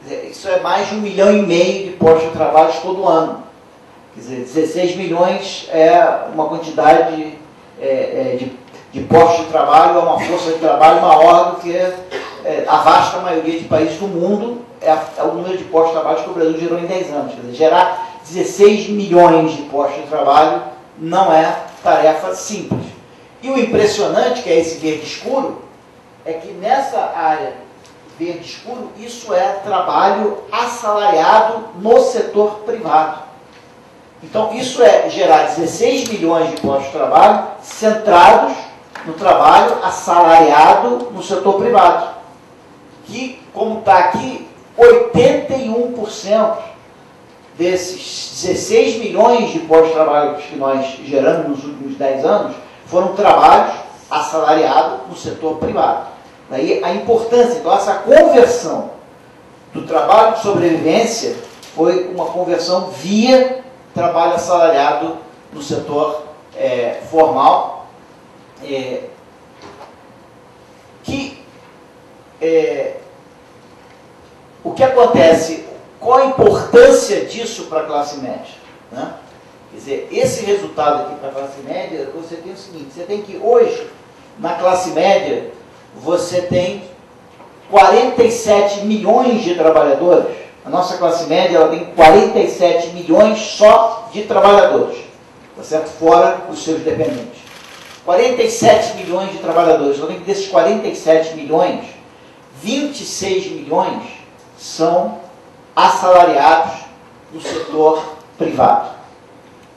Quer dizer, isso é mais de 1,5 milhão de postos de trabalho todo ano. Quer dizer, 16 milhões é uma quantidade de postos de trabalho, é uma força de trabalho maior do que a vasta maioria de países do mundo, é o número de postos de trabalho que o Brasil gerou em 10 anos. Quer dizer, gerar 16 milhões de postos de trabalho não é tarefa simples. E o impressionante, que é esse verde escuro, é que nessa área verde escuro, isso é trabalho assalariado no setor privado. Então, isso é gerar 16 milhões de postos de trabalho centrados no trabalho assalariado no setor privado. Que, como está aqui, 81% desses 16 milhões de postos de trabalho que nós geramos nos últimos 10 anos foram trabalhos assalariados no setor privado. Daí a importância, então essa conversão do trabalho de sobrevivência foi uma conversão via trabalho assalariado no setor formal. o que acontece? Qual a importância disso para a classe média? Né? Quer dizer, esse resultado aqui para a classe média, você tem o seguinte, você tem que hoje, na classe média, você tem 47 milhões de trabalhadores. A nossa classe média ela tem 47 milhões só de trabalhadores, tá certo? Fora os seus dependentes. 47 milhões de trabalhadores. Então, desses 47 milhões, 26 milhões são assalariados no setor privado.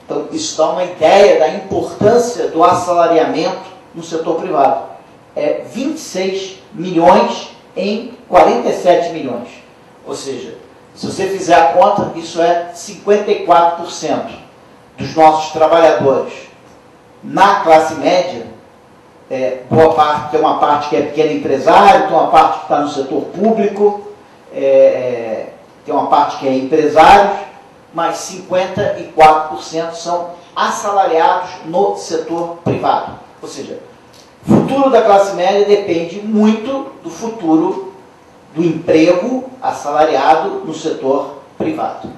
Então, isso dá uma ideia da importância do assalariamento no setor privado. É 26 milhões em 47 milhões. Ou seja, se você fizer a conta, isso é 54% dos nossos trabalhadores na classe média. Boa parte, tem uma parte que é pequeno empresário, tem uma parte que está no setor público, tem uma parte que é empresários, mas 54% são assalariados no setor privado. Ou seja, o futuro da classe média depende muito do futuro do emprego assalariado no setor privado.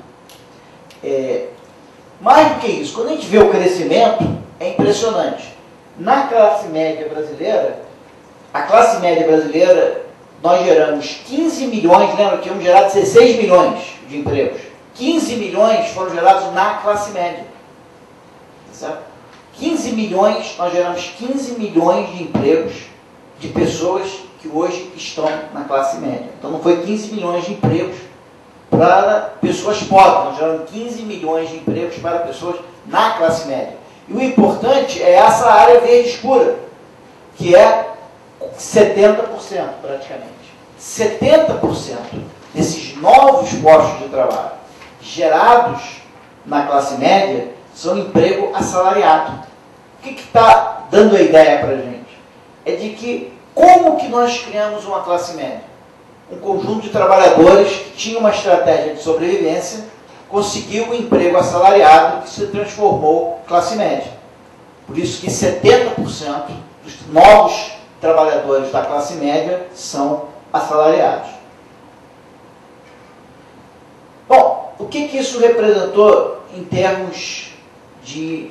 Mais do que isso, quando a gente vê o crescimento, é impressionante. Na classe média brasileira, a classe média brasileira, nós geramos 15 milhões, lembra que tínhamos gerado 16 milhões de empregos. 15 milhões foram gerados na classe média. Certo? 15 milhões, nós geramos 15 milhões de empregos de pessoas que hoje estão na classe média. Então não foi 15 milhões de empregos para pessoas pobres, nós geramos 15 milhões de empregos para pessoas na classe média. E o importante é essa área verde escura, que é 70% praticamente. 70% desses novos postos de trabalho gerados na classe média são emprego assalariado. O que está dando a ideia para a gente? É de que como que nós criamos uma classe média? Um conjunto de trabalhadores que tinha uma estratégia de sobrevivência, conseguiu um emprego assalariado que se transformou em classe média. Por isso que 70% dos novos trabalhadores da classe média são assalariados. Bom, o que isso representou em termos de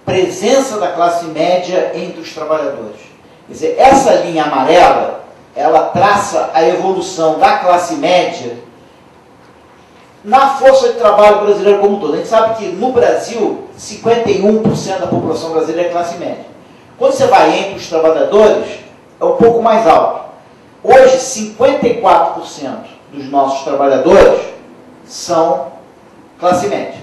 presença da classe média entre os trabalhadores? Quer dizer, essa linha amarela, ela traça a evolução da classe média na força de trabalho brasileira como um todo. A gente sabe que no Brasil, 51% da população brasileira é classe média. Quando você vai entre os trabalhadores, é um pouco mais alto. Hoje, 54% dos nossos trabalhadores são classe média.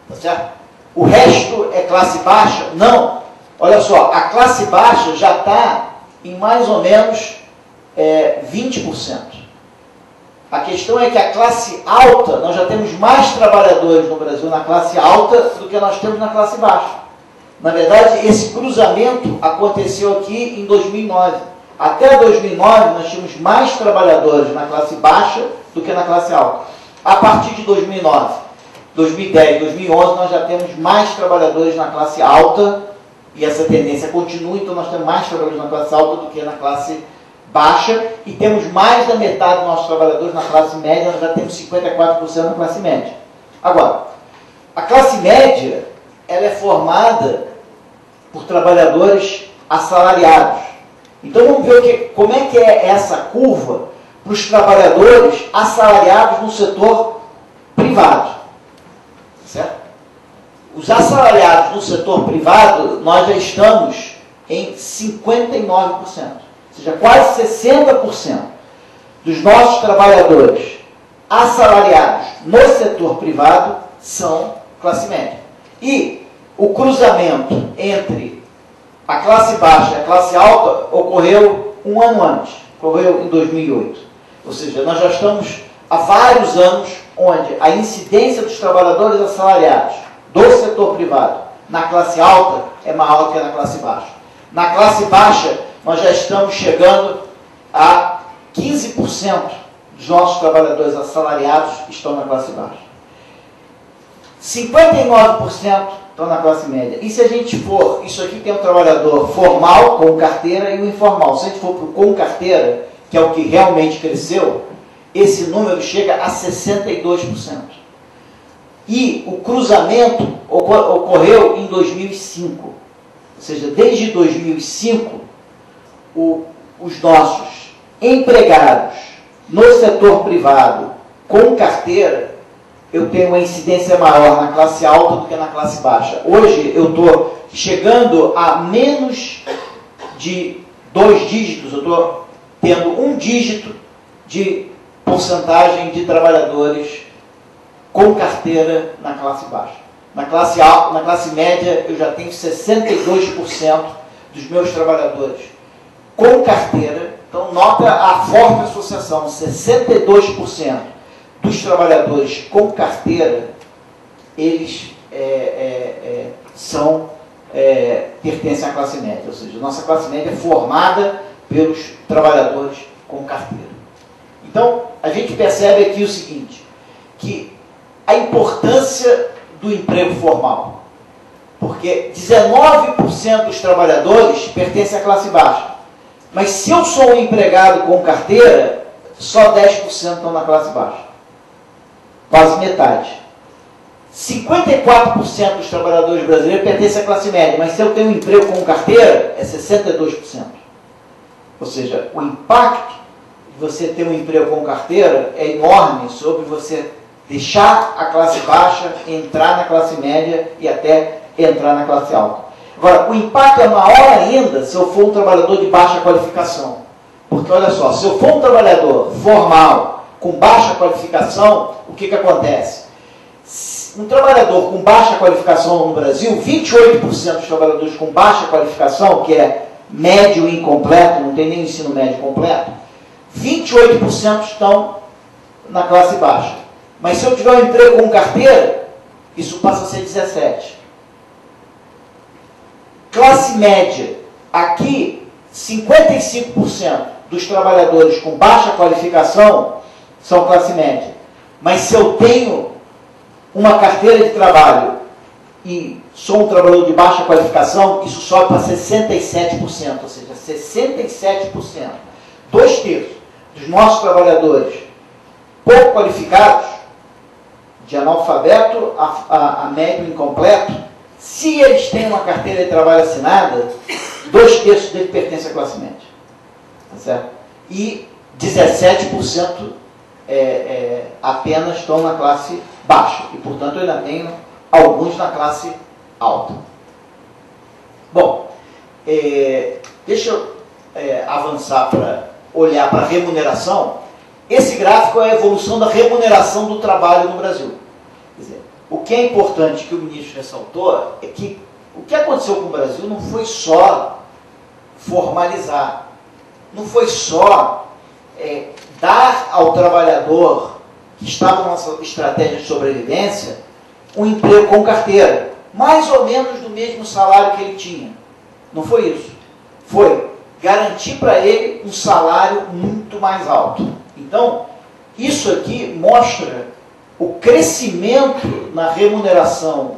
Tá certo? O resto é classe baixa? Não. Olha só, a classe baixa já está em mais ou menos 20%. A questão é que a classe alta, nós já temos mais trabalhadores no Brasil na classe alta do que nós temos na classe baixa. Na verdade, esse cruzamento aconteceu aqui em 2009. Até 2009, nós tínhamos mais trabalhadores na classe baixa do que na classe alta. A partir de 2009, 2010, 2011, nós já temos mais trabalhadores na classe alta e essa tendência continua, então nós temos mais trabalhadores na classe alta do que na classe baixa e temos mais da metade dos nossos trabalhadores na classe média, nós já temos 54% na classe média. Agora, a classe média, ela é formada por trabalhadores assalariados. Então vamos ver como é que é essa curva para os trabalhadores assalariados no setor privado. Certo? Os assalariados no setor privado, nós já estamos em 59%. Ou seja, quase 60% dos nossos trabalhadores assalariados no setor privado são classe média. E o cruzamento entre a classe baixa e a classe alta ocorreu um ano antes, ocorreu em 2008. Ou seja, nós já estamos há vários anos onde a incidência dos trabalhadores assalariados do setor privado na classe alta é maior do que na classe baixa. Na classe baixa, nós já estamos chegando a 15% dos nossos trabalhadores assalariados estão na classe baixa. 59% estão na classe média. E se a gente for, isso aqui tem um trabalhador formal com carteira e o informal. Se a gente for para o com carteira, que é o que realmente cresceu, esse número chega a 62%. E o cruzamento ocorreu em 2005. Ou seja, desde 2005, os nossos empregados no setor privado com carteira, eu tenho uma incidência maior na classe alta do que na classe baixa. Hoje eu estou chegando a menos de 2 dígitos, eu estou tendo 1 dígito de porcentagem de trabalhadores com carteira na classe baixa. Na classe alta, na classe média, eu já tenho 62% dos meus trabalhadores com carteira. Então, nota a forte associação, 62% dos trabalhadores com carteira, eles pertencem à classe média, ou seja, nossa classe média é formada pelos trabalhadores com carteira. Então, a gente percebe aqui o seguinte, que a importância do emprego formal, porque 19% dos trabalhadores pertencem à classe baixa, mas se eu sou um empregado com carteira, só 10% estão na classe baixa, quase metade. 54% dos trabalhadores brasileiros pertencem à classe média, mas se eu tenho um emprego com carteira, é 62%. Ou seja, o impacto de você ter um emprego com carteira é enorme sobre você deixar a classe baixa, entrar na classe média e até entrar na classe alta. Agora, o impacto é maior ainda se eu for um trabalhador de baixa qualificação. Porque, olha só, se eu for um trabalhador formal, com baixa qualificação, o que acontece? Um trabalhador com baixa qualificação no Brasil, 28% dos trabalhadores com baixa qualificação, que é médio incompleto, não tem nem ensino médio completo, 28% estão na classe baixa. Mas se eu tiver um emprego com carteira, isso passa a ser 17%. Classe média, aqui 55% dos trabalhadores com baixa qualificação são classe média. Mas se eu tenho uma carteira de trabalho e sou um trabalhador de baixa qualificação, isso sobe para 67%, ou seja, 67%. 2/3 dos nossos trabalhadores pouco qualificados, de analfabeto a médio incompleto, se eles têm uma carteira de trabalho assinada, 2/3 deles pertencem à classe média. Tá certo? E 17% apenas estão na classe baixa. E, portanto, eu ainda tenho alguns na classe alta. Bom, deixa eu avançar para olhar para a remuneração. Esse gráfico é a evolução da remuneração do trabalho no Brasil. Quer dizer, o que é importante que o ministro ressaltou é que o que aconteceu com o Brasil não foi só formalizar, não foi só dar ao trabalhador que estava na nossa estratégia de sobrevivência um emprego com carteira, mais ou menos do mesmo salário que ele tinha. Não foi isso. Foi garantir para ele um salário muito mais alto. Então, isso aqui mostra o crescimento na remuneração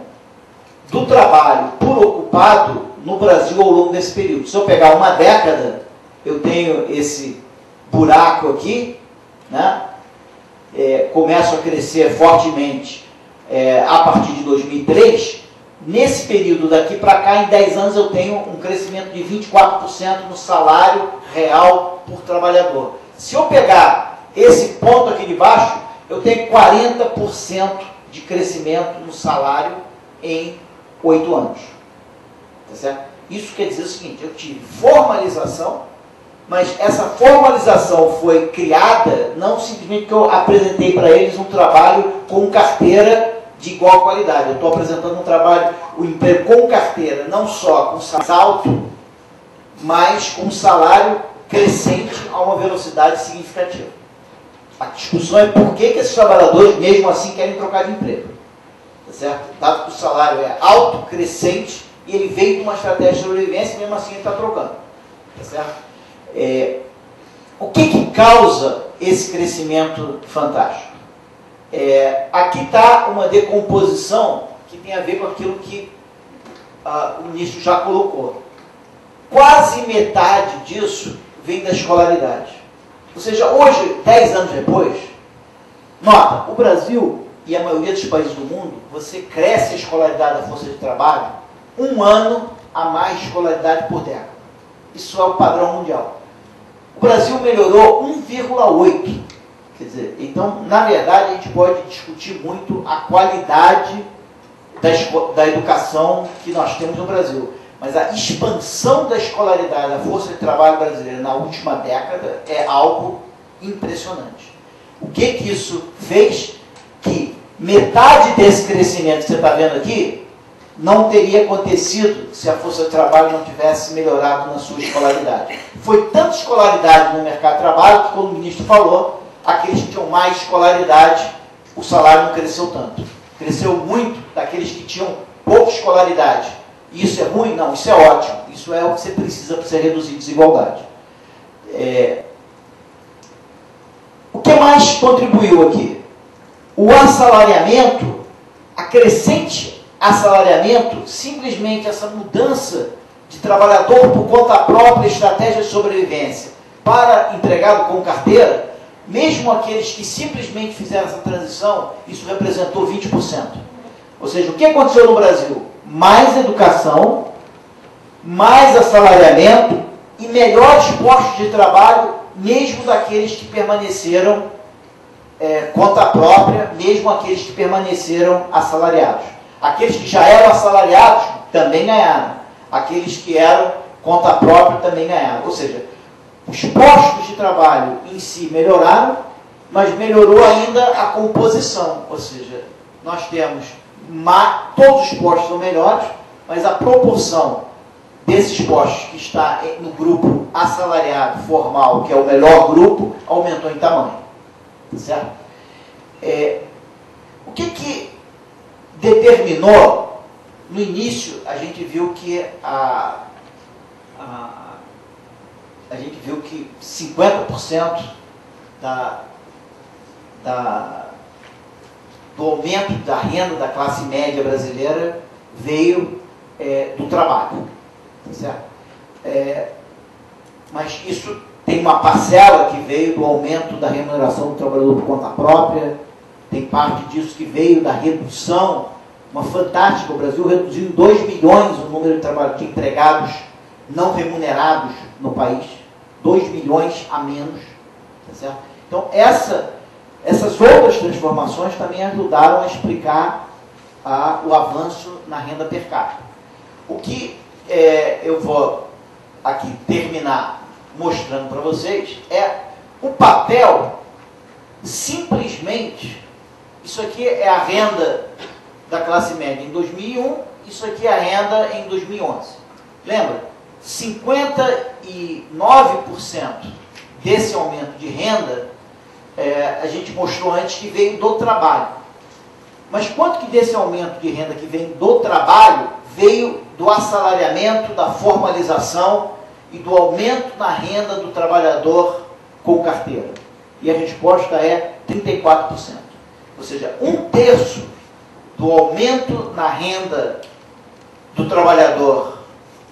do trabalho por ocupado no Brasil ao longo desse período. Se eu pegar uma década, eu tenho esse buraco aqui, né? Começa a crescer fortemente a partir de 2003. Nesse período daqui para cá, em 10 anos, eu tenho um crescimento de 24% no salário real por trabalhador. Se eu pegar esse ponto aqui de baixo, eu tenho 40% de crescimento no salário em 8 anos. Tá certo? Isso quer dizer o seguinte, eu tive formalização, mas essa formalização foi criada não simplesmente porque eu apresentei para eles um trabalho com carteira de igual qualidade. Eu estou apresentando um trabalho, o emprego com carteira, não só com salário alto, mas com salário crescente a uma velocidade significativa. A discussão é por que esses trabalhadores, mesmo assim, querem trocar de emprego. Tá certo? Dado que o salário é alto, crescente, e ele veio de uma estratégia de sobrevivência, mesmo assim ele está trocando. Tá certo? O que causa esse crescimento fantástico? Aqui está uma decomposição que tem a ver com aquilo que o ministro já colocou. Quase metade disso vem da escolaridade. Ou seja, hoje, 10 anos depois, nota, o Brasil e a maioria dos países do mundo, você cresce a escolaridade da força de trabalho 1 ano a mais de escolaridade por década. Isso é o padrão mundial. O Brasil melhorou 1,8. Quer dizer, então, na verdade, a gente pode discutir muito a qualidade da educação que nós temos no Brasil. Mas a expansão da escolaridade da força de trabalho brasileira na última década é algo impressionante. O que isso fez? Que metade desse crescimento que você está vendo aqui não teria acontecido se a força de trabalho não tivesse melhorado na sua escolaridade. Foi tanta escolaridade no mercado de trabalho que, como o ministro falou, aqueles que tinham mais escolaridade, o salário não cresceu tanto. Cresceu muito daqueles que tinham pouca escolaridade. Isso é ruim? Não, isso é ótimo. Isso é o que você precisa para você reduzir desigualdade. O que mais contribuiu aqui? O assalariamento, a crescente assalariamento, simplesmente essa mudança de trabalhador por conta própria, estratégia de sobrevivência, para empregado com carteira, mesmo aqueles que simplesmente fizeram essa transição, isso representou 20%. Ou seja, o que aconteceu no Brasil? Mais educação, mais assalariamento e melhores postos de trabalho, mesmo daqueles que permaneceram conta própria, mesmo aqueles que permaneceram assalariados. Aqueles que já eram assalariados também ganharam. Aqueles que eram conta própria também ganharam. Ou seja, os postos de trabalho em si melhoraram, mas melhorou ainda a composição. Ou seja, nós temos todos os postos são melhores, mas a proporção desses postos que está no grupo assalariado formal, que é o melhor grupo, aumentou em tamanho. Certo? O que determinou, no início, a gente viu que a gente viu que 50% do aumento da renda da classe média brasileira veio do trabalho. Certo? Mas isso tem uma parcela que veio do aumento da remuneração do trabalhador por conta própria, tem parte disso que veio da redução, uma fantástica, o Brasil reduziu em 2 milhões o número de empregados não remunerados no país, 2 milhões a menos. Tá certo? Então, essas outras transformações também ajudaram a explicar o avanço na renda per capita. O que eu vou aqui terminar mostrando para vocês é o papel, simplesmente, isso aqui é a renda da classe média em 2001, isso aqui é a renda em 2011. Lembra? 59% desse aumento de renda, a gente mostrou antes que veio do trabalho. Mas quanto que desse aumento de renda que vem do trabalho veio do assalariamento, da formalização e do aumento na renda do trabalhador com carteira? E a resposta é 34%. Ou seja, 1/3 do aumento na renda do trabalhador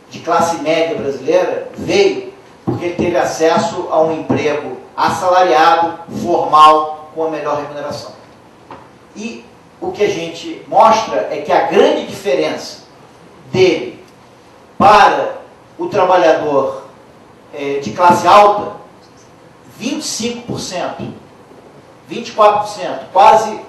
de classe média brasileira veio porque ele teve acesso a um emprego assalariado, formal, com a melhor remuneração. E o que a gente mostra é que a grande diferença dele para o trabalhador de classe alta, 25%, 24%, quase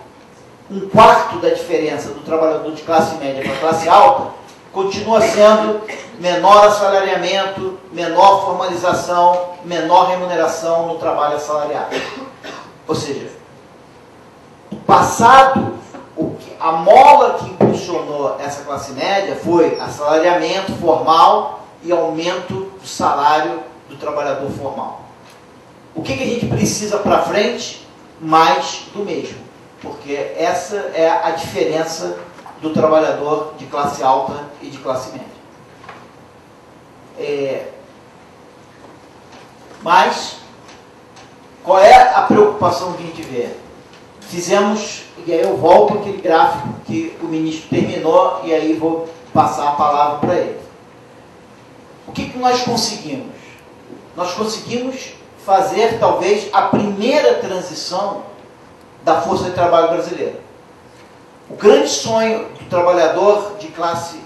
1/4 da diferença do trabalhador de classe média para a classe alta, continua sendo menor assalariamento, menor formalização, menor remuneração no trabalho assalariado. Ou seja, passado, a mola que impulsionou essa classe média foi assalariamento formal e aumento do salário do trabalhador formal. O que a gente precisa para frente? Mais do mesmo. Porque essa é a diferença do trabalhador de classe alta e de classe média. Mas, qual é a preocupação que a gente vê? Fizemos, e aí eu volto àquele gráfico que o ministro terminou, e aí vou passar a palavra para ele. O que nós conseguimos? Nós conseguimos fazer talvez a primeira transição da força de trabalho brasileira. O grande sonho do trabalhador de classe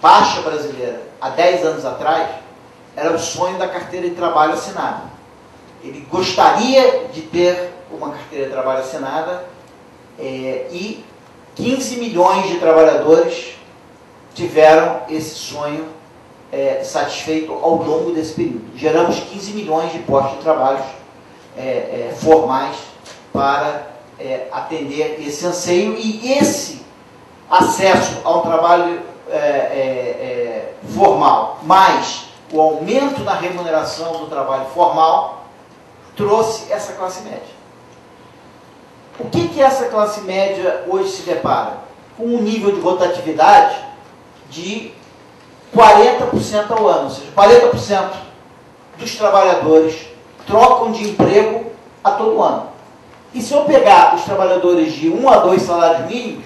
baixa brasileira, há 10 anos atrás, era o sonho da carteira de trabalho assinada. Ele gostaria de ter uma carteira de trabalho assinada e 15 milhões de trabalhadores tiveram esse sonho satisfeito ao longo desse período. Geramos 15 milhões de postos de trabalho formais para atender esse anseio, e esse acesso a um trabalho formal, mais o aumento na remuneração do trabalho formal, trouxe essa classe média. O que essa classe média hoje se depara? Com um nível de rotatividade de 40% ao ano, ou seja, 40% dos trabalhadores trocam de emprego a todo ano. E se eu pegar os trabalhadores de 1 a 2 salários mínimos,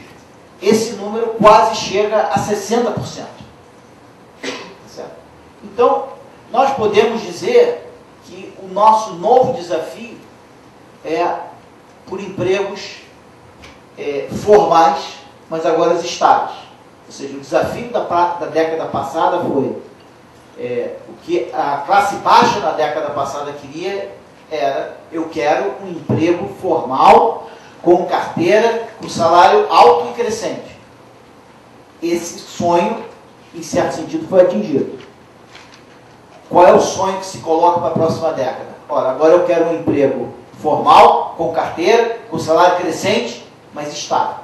esse número quase chega a 60%. Certo? Então, nós podemos dizer que o nosso novo desafio é por empregos formais, mas agora estáveis. Ou seja, o desafio da década passada foi o que a classe baixa na década passada queria era: eu quero um emprego formal, com carteira, com salário alto e crescente. Esse sonho, em certo sentido, foi atingido. Qual é o sonho que se coloca para a próxima década? Ora, agora eu quero um emprego formal, com carteira, com salário crescente, mas estável.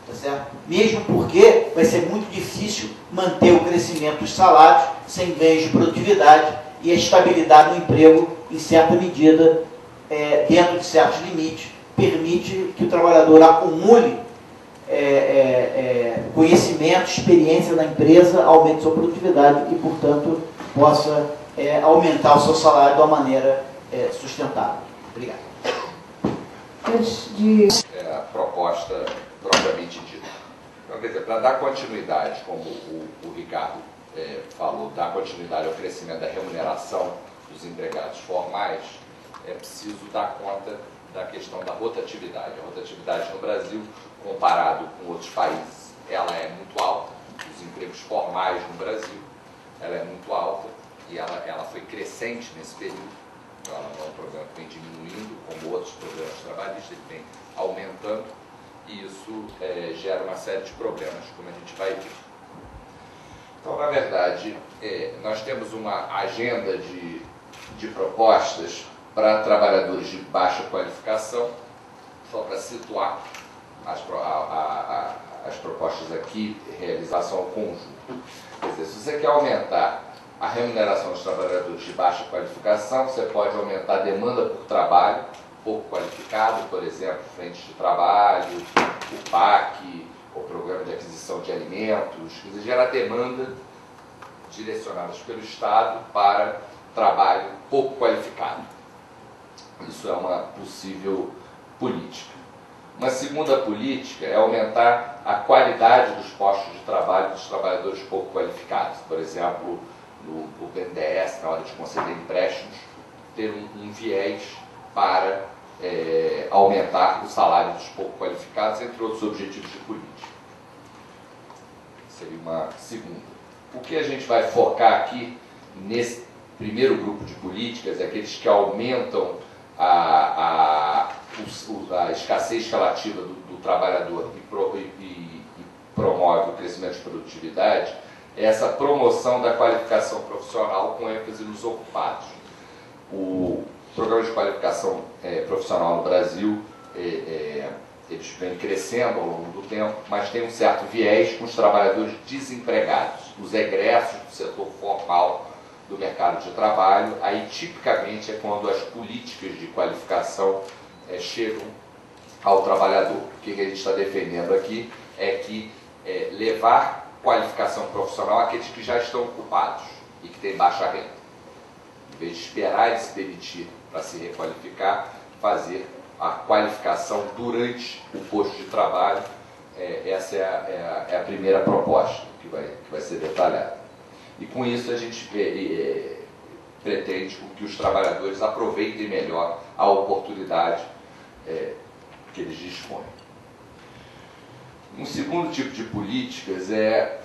Tá certo? Mesmo porque vai ser muito difícil manter o crescimento dos salários sem ganhos de produtividade, e a estabilidade no emprego, em certa medida, dentro de certos limites, permite que o trabalhador acumule conhecimento, experiência na empresa, aumente sua produtividade e, portanto, possa aumentar o seu salário de uma maneira sustentável. Obrigado. A proposta propriamente dita. Então, quer dizer, para dar continuidade, como o Ricardo falou, dar continuidade ao crescimento da remuneração dos empregados formais, é preciso dar conta da questão da rotatividade. A rotatividade no Brasil, comparado com outros países, ela é muito alta. Os empregos formais no Brasil, ela é muito alta, e ela foi crescente nesse período. Ela não é um problema que vem diminuindo, como outros problemas trabalhistas, ele vem aumentando, e isso gera uma série de problemas, como a gente vai ver. Então, na verdade, nós temos uma agenda de propostas para trabalhadores de baixa qualificação, só para situar as propostas aqui, realização ao conjunto. Quer dizer, se você quer aumentar a remuneração dos trabalhadores de baixa qualificação, você pode aumentar a demanda por trabalho pouco qualificado, por exemplo, frente de trabalho, o PAC, o Programa de Aquisição de Alimentos, quer dizer, gerar demanda direcionadas pelo Estado para trabalho pouco qualificado. Isso é uma possível política. Uma segunda política é aumentar a qualidade dos postos de trabalho dos trabalhadores pouco qualificados. Por exemplo, no BNDES, na hora de conceder empréstimos, ter um viés para aumentar o salário dos pouco qualificados, entre outros objetivos de política. Seria uma segunda. O que a gente vai focar aqui nesse primeiro grupo de políticas é aqueles que aumentam a escassez relativa do trabalhador e promove o crescimento de produtividade, é essa promoção da qualificação profissional com ênfase nos ocupados. O programa de qualificação profissional no Brasil, eles vêm crescendo ao longo do tempo, mas tem um certo viés com os trabalhadores desempregados, os egressos do setor formal do mercado de trabalho. Aí, tipicamente, é quando as políticas de qualificação chegam ao trabalhador. O que a gente está defendendo aqui é que levar qualificação profissional àqueles que já estão ocupados e que têm baixa renda. Em vez de esperar ele se demitir para se requalificar, fazer a qualificação durante o posto de trabalho. Essa é a primeira proposta que vai ser detalhada. E com isso a gente pretende que os trabalhadores aproveitem melhor a oportunidade que eles dispõem. Um segundo tipo de políticas é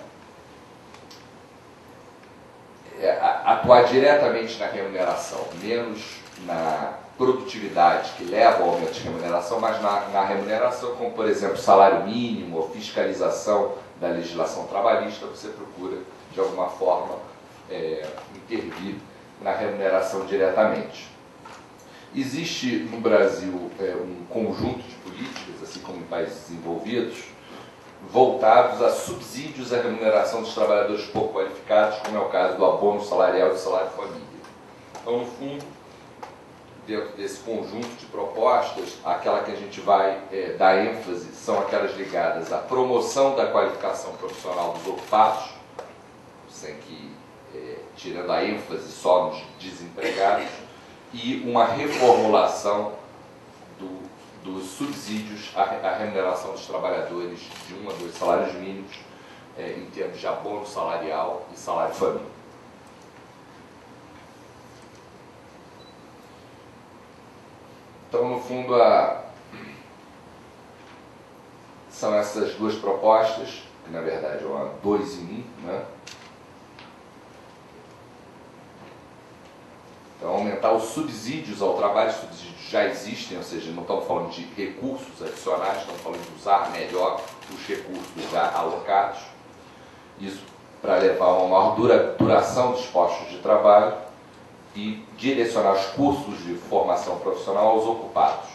atuar diretamente na remuneração, menos na produtividade que leva ao aumento de remuneração, mas na remuneração, como por exemplo salário mínimo ou fiscalização da legislação trabalhista, você procura de alguma forma intervir na remuneração diretamente. Existe no Brasil um conjunto de políticas, assim como em países desenvolvidos, voltados a subsídios à remuneração dos trabalhadores pouco qualificados, como é o caso do abono salarial e do salário família. Então, no fundo, dentro desse conjunto de propostas, aquela que a gente vai dar ênfase são aquelas ligadas à promoção da qualificação profissional dos ocupados, sem que, tirando a ênfase só nos desempregados, e uma reformulação dos subsídios à remuneração dos trabalhadores de 1 a 2 salários mínimos, em termos de abono salarial e salário família. Então, no fundo, são essas duas propostas, que na verdade é uma 2 em 1, né? Então, aumentar os subsídios ao trabalho, os subsídios já existem, ou seja, não estamos falando de recursos adicionais, estamos falando de usar melhor os recursos já alocados. Isso para levar a uma maior duração dos postos de trabalho e direcionar os cursos de formação profissional aos ocupados.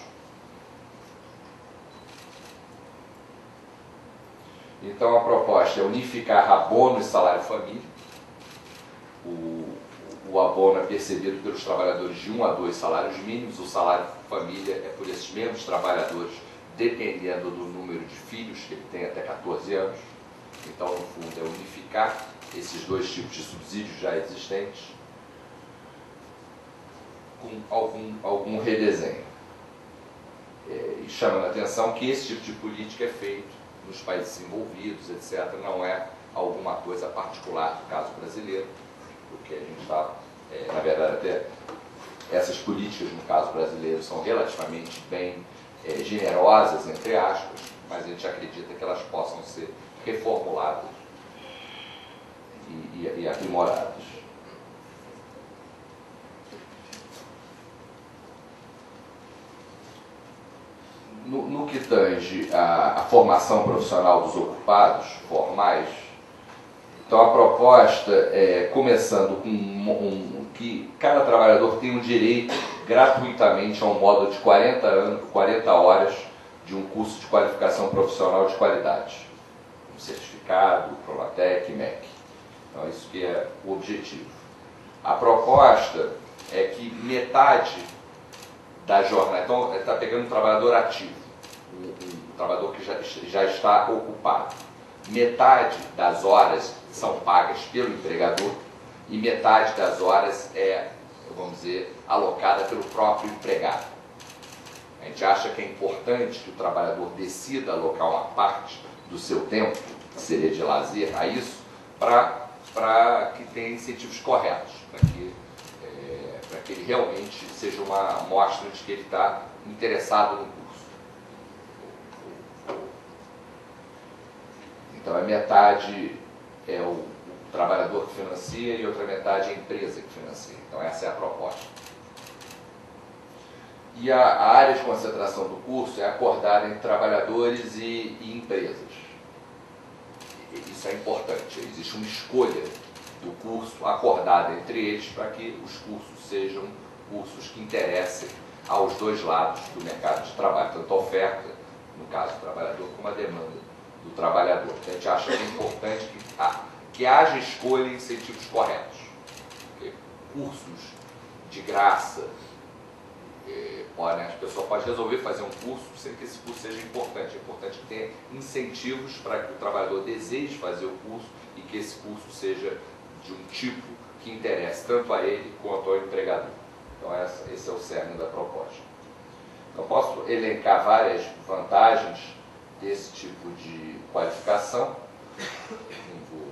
Então, a proposta é unificar abono e salário família. O abono é percebido pelos trabalhadores de 1 a 2 salários mínimos, o salário família é por esses mesmos trabalhadores, dependendo do número de filhos, que ele tem até 14 anos. Então, no fundo, é unificar esses dois tipos de subsídios já existentes com algum redesenho. E chamando a atenção que esse tipo de política é feito nos países desenvolvidos, etc., não é alguma coisa particular do caso brasileiro, porque a gente está, na verdade, até essas políticas, no caso brasileiro, são relativamente bem generosas, entre aspas, mas a gente acredita que elas possam ser reformuladas e aprimoradas. No que tange a formação profissional dos ocupados formais, então a proposta é começando com que cada trabalhador tem o direito gratuitamente a um módulo de 40 horas de um curso de qualificação profissional de qualidade, um certificado, Pronatec, MEC. Então isso que é o objetivo. A proposta é que metade da jornada, então está pegando um trabalhador ativo, um trabalhador que já está ocupado. Metade das horas são pagas pelo empregador e metade das horas vamos dizer, alocada pelo próprio empregado. A gente acha que é importante que o trabalhador decida alocar uma parte do seu tempo, que seria de lazer, a isso, para que tenha incentivos corretos, para que ele realmente seja uma amostra de que ele está interessado no curso. Então, a metade é o trabalhador que financia e outra metade é a empresa que financia. Então, essa é a proposta. E a área de concentração do curso é acordada entre trabalhadores e empresas. Isso é importante. Existe uma escolha do curso acordada entre eles para que os cursos sejam cursos que interessem aos dois lados do mercado de trabalho, tanto a oferta, no caso do trabalhador, como a demanda do trabalhador. Então, a gente acha que é importante que haja escolha e incentivos corretos. Porque cursos de graça, a pessoa pode resolver fazer um curso sem que esse curso seja importante. É importante que tenha incentivos para que o trabalhador deseje fazer o curso e que esse curso seja de um tipo que interesse tanto a ele quanto ao empregador. Então, esse é o cerne da proposta. Eu posso elencar várias vantagens desse tipo de qualificação. Não vou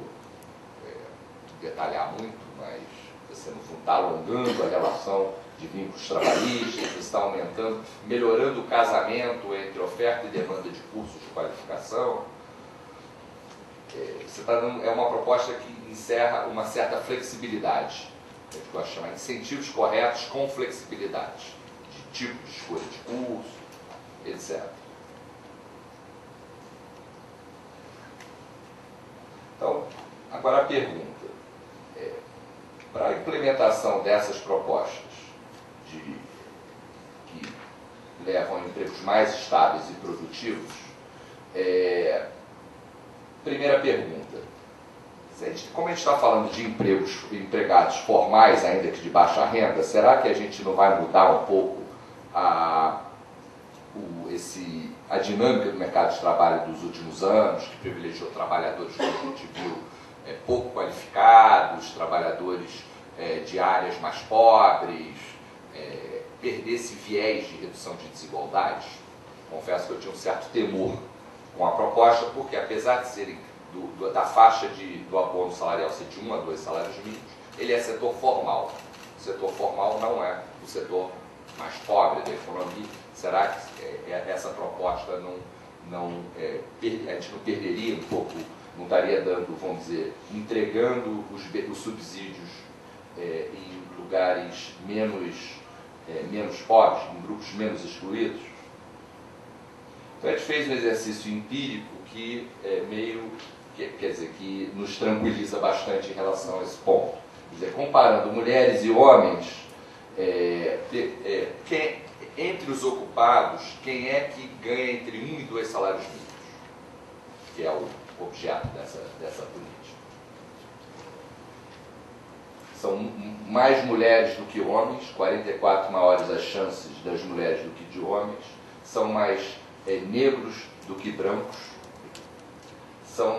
detalhar muito, mas Você, no fundo, está alongando a relação de vínculos trabalhistas, você está aumentando, melhorando o casamento entre oferta e demanda de cursos de qualificação. Você está dando, é uma proposta que encerra uma certa flexibilidade. A gente gosta de chamar incentivos corretos com flexibilidade, de tipo de escolha de curso, etc. Então, agora a pergunta. Para a implementação dessas propostas que levam a empregos mais estáveis e produtivos, primeira pergunta. Como a gente está falando de empregados formais, ainda que de baixa renda, será que a gente não vai mudar um pouco a dinâmica do mercado de trabalho dos últimos anos, que privilegiou trabalhadores, como a gente viu, pouco qualificados, trabalhadores de áreas mais pobres, perder esse viés de redução de desigualdades? Confesso que eu tinha um certo temor com a proposta, porque apesar de serem da faixa do abono salarial ser de 1 a 2 salários mínimos, ele é setor formal. O setor formal não é o setor mais pobre da economia. Será que essa proposta a gente não perderia um pouco, não estaria dando, vamos dizer, entregando os subsídios em lugares menos pobres, em grupos menos excluídos? Então a gente fez um exercício empírico que que nos tranquiliza bastante em relação a esse ponto. Quer dizer, comparando mulheres e homens, entre os ocupados, quem é que ganha entre 1 e 2 salários mínimos? Que é o objeto dessa política. São mais mulheres do que homens, 44 maiores as chances das mulheres do que de homens, são mais negros do que brancos, são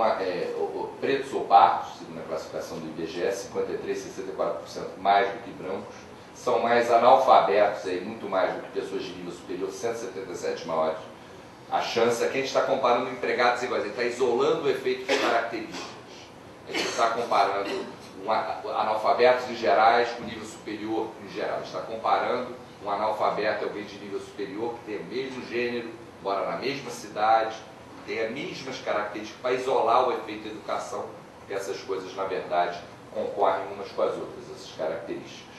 pretos ou pardos, segundo a classificação do IBGE, 53%, 64% mais do que brancos, são mais analfabetos, muito mais do que pessoas de nível superior, 177 maiores. A chance é que a gente está comparando empregados iguais, a gente está isolando o efeito de características. A gente está comparando analfabetos em gerais com nível superior em geral. A gente está comparando um analfabeto, alguém de nível superior, que tem o mesmo gênero, mora na mesma cidade, tem as mesmas características, para isolar o efeito da educação, porque essas coisas, na verdade, concorrem umas com as outras, essas características.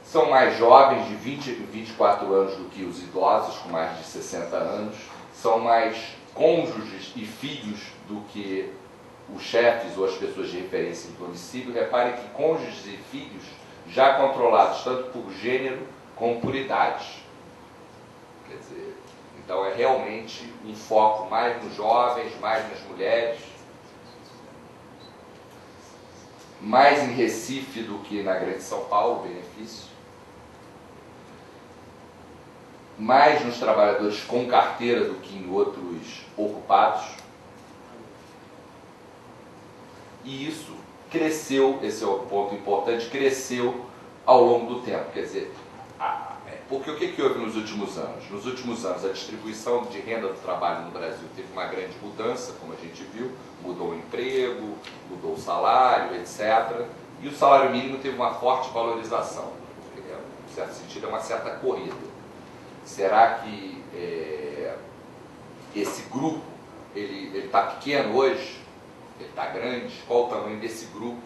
São mais jovens, de 20 a 24 anos, do que os idosos, com mais de 60 anos. São mais cônjuges e filhos do que os chefes ou as pessoas de referência em domicílio. Reparem que cônjuges e filhos já controlados tanto por gênero como por idade. Quer dizer, então é realmente um foco mais nos jovens, mais nas mulheres, mais em Recife do que na Grande São Paulo, benefício, mais nos trabalhadores com carteira do que em outros ocupados. E isso cresceu, esse é o ponto importante, cresceu ao longo do tempo. Quer dizer, porque o que houve nos últimos anos? Nos últimos anos, a distribuição de renda do trabalho no Brasil teve uma grande mudança, como a gente viu, mudou o emprego, mudou o salário, etc. E o salário mínimo teve uma forte valorização. Em certo sentido, é uma certa corrida. Será que esse grupo, ele está pequeno hoje? Ele está grande? Qual o tamanho desse grupo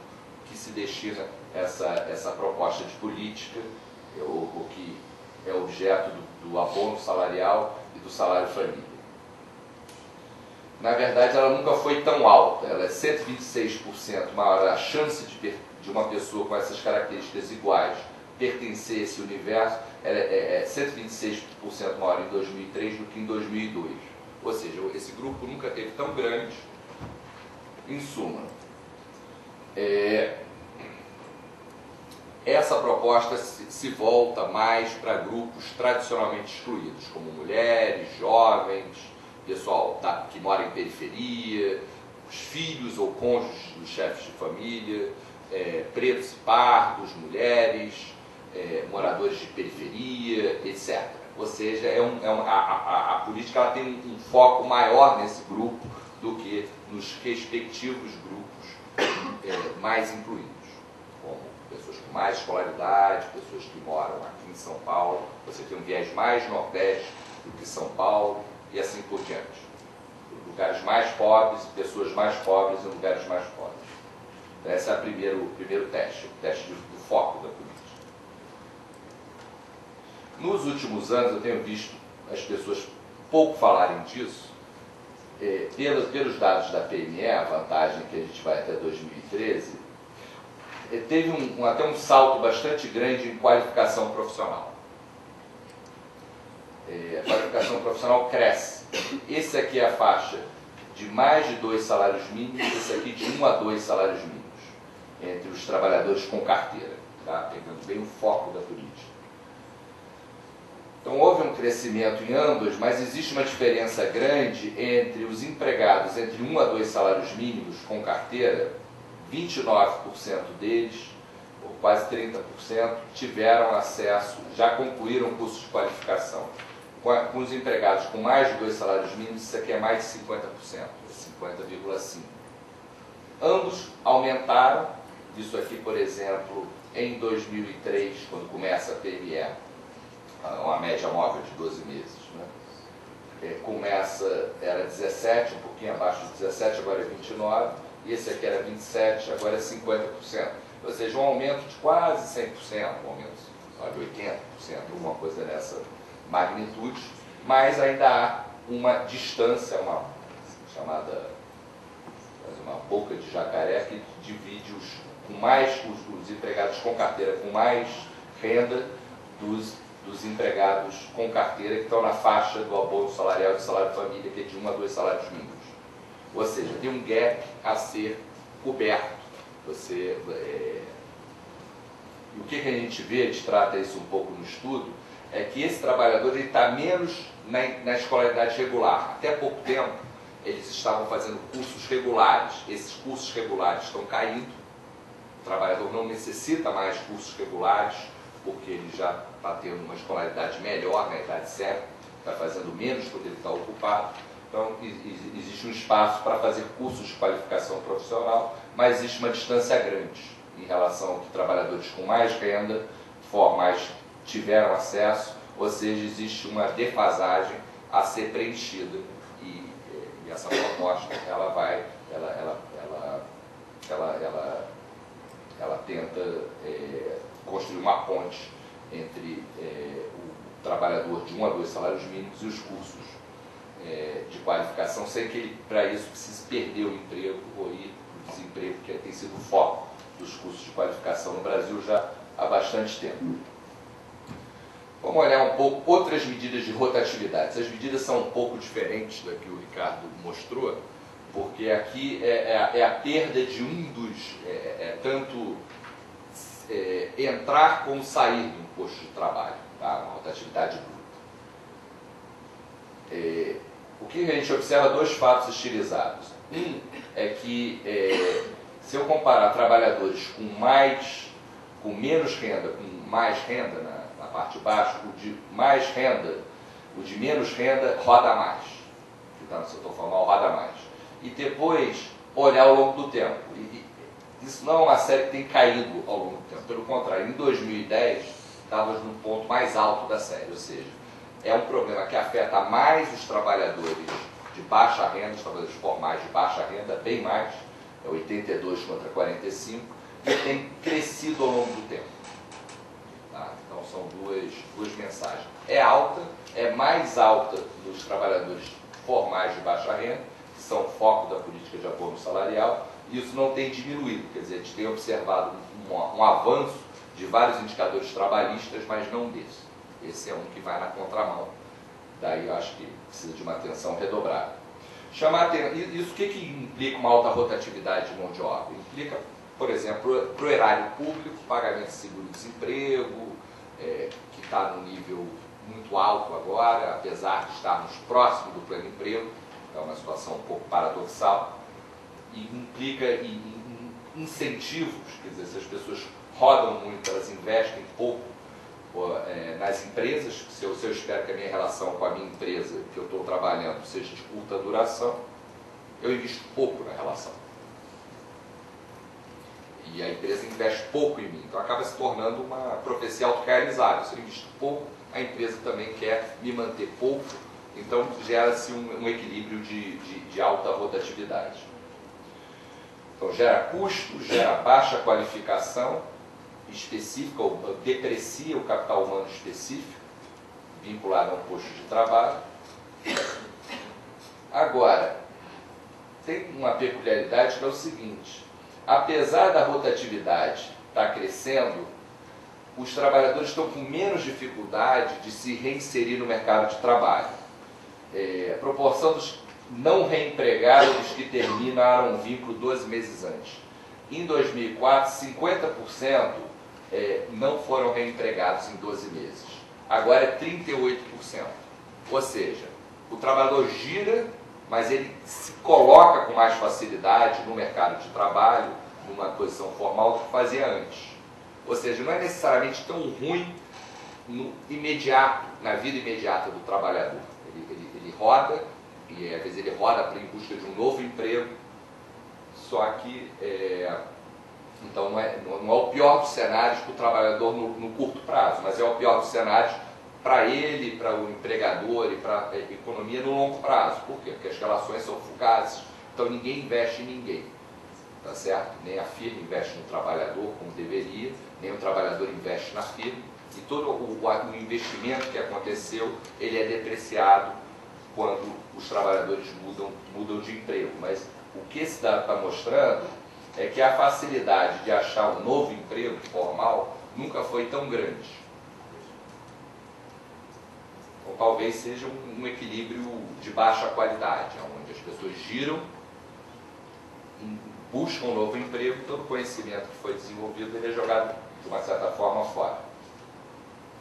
que se destina a essa proposta de política, o que é objeto do abono salarial e do salário família? Na verdade, ela nunca foi tão alta. Ela é 126% maior. A chance de uma pessoa com essas características iguais pertencer a esse universo é 126% maior em 2003 do que em 2002. Ou seja, esse grupo nunca teve tão grande. Em suma, essa proposta se volta mais para grupos tradicionalmente excluídos, como mulheres, jovens, pessoal que mora em periferia, os filhos ou cônjuges dos chefes de família, pretos e pardos, mulheres, moradores de periferia, etc. Ou seja, a política ela tem um foco maior nesse grupo do que nos respectivos grupos mais incluídos. como pessoas com mais escolaridade, pessoas que moram aqui em São Paulo, você tem um viés mais nordeste do que São Paulo, e assim por diante. Lugares mais pobres, pessoas mais pobres em lugares mais pobres. Então, esse é o primeiro teste, o teste do foco da política. Nos últimos anos, eu tenho visto as pessoas pouco falarem disso, pelos dados da PME, a vantagem que a gente vai até 2013, teve até um salto bastante grande em qualificação profissional. A qualificação profissional cresce. Esse aqui é a faixa de mais de 2 salários mínimos, esse aqui de 1 a 2 salários mínimos, entre os trabalhadores com carteira, tá? Pegando bem o foco da política. Então houve um crescimento em ambos, mas existe uma diferença grande entre os empregados entre 1 a 2 salários mínimos com carteira. 29% deles, ou quase 30%, tiveram acesso, já concluíram cursos de qualificação. Com os empregados com mais de 2 salários mínimos, isso aqui é mais de 50%, 50,5%. Ambos aumentaram, isso aqui, por exemplo, em 2003, quando começa a PME, uma média móvel de 12 meses, né? Era 17, um pouquinho abaixo de 17, agora é 29%, e esse aqui era 27%, agora é 50%. Ou seja, um aumento de quase 100%, um aumento de 80%, alguma coisa dessa magnitude, mas ainda há uma distância, uma chamada uma boca de jacaré, que divide os empregados com carteira com mais renda dos empregados com carteira que estão na faixa do abono salarial e do salário de família, que é de 1 a 2 salários mínimos. Ou seja, tem um gap a ser coberto. E o que a gente vê, a gente trata isso um pouco no estudo, é que esse trabalhador está menos na escolaridade regular. Até pouco tempo, eles estavam fazendo cursos regulares. Esses cursos regulares estão caindo. O trabalhador não necessita mais cursos regulares, porque ele já está tendo uma escolaridade melhor na idade certa, está fazendo menos quando ele está ocupado. Então, existe um espaço para fazer cursos de qualificação profissional, mas existe uma distância grande em relação ao que trabalhadores com mais renda, formais, tiveram acesso, ou seja, existe uma defasagem a ser preenchida. E essa proposta, ela tenta construir uma ponte entre o trabalhador de 1 a 2 salários mínimos e os cursos de qualificação, sem que ele, para isso, precise perder o emprego ou ir para o desemprego, que tem sido o foco dos cursos de qualificação no Brasil já há bastante tempo. Vamos olhar um pouco outras medidas de rotatividade. Essas medidas são um pouco diferentes da que o Ricardo mostrou, porque aqui é a perda de um dos... tanto entrar como sair de um posto de trabalho, tá? Uma rotatividade bruta. O que a gente observa? 2 fatos estilizados. Um é que, se eu comparar trabalhadores com menos renda, com mais renda na parte de baixo, o de mais renda, o de menos renda roda mais. Que está no setor formal roda mais. E depois olhar ao longo do tempo. Isso não é uma série que tem caído ao longo do tempo. Pelo contrário, em 2010 estava no ponto mais alto da série, ou seja, é um problema que afeta mais os trabalhadores de baixa renda, os trabalhadores formais de baixa renda, bem mais, é 82 contra 45, e tem crescido ao longo do tempo. Tá? Então são duas mensagens. É mais alta nos trabalhadores formais de baixa renda, que são o foco da política de abono salarial, e isso não tem diminuído, quer dizer, a gente tem observado um avanço de vários indicadores trabalhistas, mas não desse. Esse é um que vai na contramão. Daí eu acho que precisa de uma atenção redobrada. Isso o que implica uma alta rotatividade de mão de obra? Implica, por exemplo, para o erário público, pagamento de seguro-desemprego, que está num nível muito alto agora, apesar de estarmos próximos do pleno emprego, é uma situação um pouco paradoxal, e implica em incentivos, quer dizer, se as pessoas rodam muito, elas investem pouco nas empresas. Se eu espero que a minha relação com a minha empresa que eu estou trabalhando seja de curta duração, eu invisto pouco na relação. E a empresa investe pouco em mim. Então acaba se tornando uma profecia autorrealizável. Se eu invisto pouco, a empresa também quer me manter pouco. Então gera-se um equilíbrio de alta rotatividade. Então gera custo, gera baixa qualificação específica, ou deprecia o capital humano específico, vinculado a um posto de trabalho. Agora, tem uma peculiaridade que é o seguinte: apesar da rotatividade estar crescendo, os trabalhadores estão com menos dificuldade de se reinserir no mercado de trabalho. A proporção dos não reempregados que terminaram o vínculo 12 meses antes. Em 2004, 50% não foram reempregados em 12 meses. Agora é 38%. Ou seja, o trabalhador gira, mas ele se coloca com mais facilidade no mercado de trabalho, numa posição formal, do que fazia antes. Ou seja, não é necessariamente tão ruim no imediato, na vida imediata do trabalhador. Ele roda, e às vezes ele roda em busca de um novo emprego, só que então não é o pior dos cenários para o trabalhador no curto prazo, mas é o pior dos cenários para ele, para o empregador e para a economia no longo prazo. Por quê? Porque as relações são fugazes, então ninguém investe em ninguém, tá certo? Nem a firma investe no trabalhador como deveria, nem o trabalhador investe na firma, e todo o investimento que aconteceu, ele é depreciado quando os trabalhadores mudam de emprego. Mas o que esse dado está mostrando é que a facilidade de achar um novo emprego formal nunca foi tão grande. Ou talvez seja um equilíbrio de baixa qualidade, onde as pessoas giram, buscam um novo emprego, todo o conhecimento que foi desenvolvido ele é jogado de uma certa forma fora.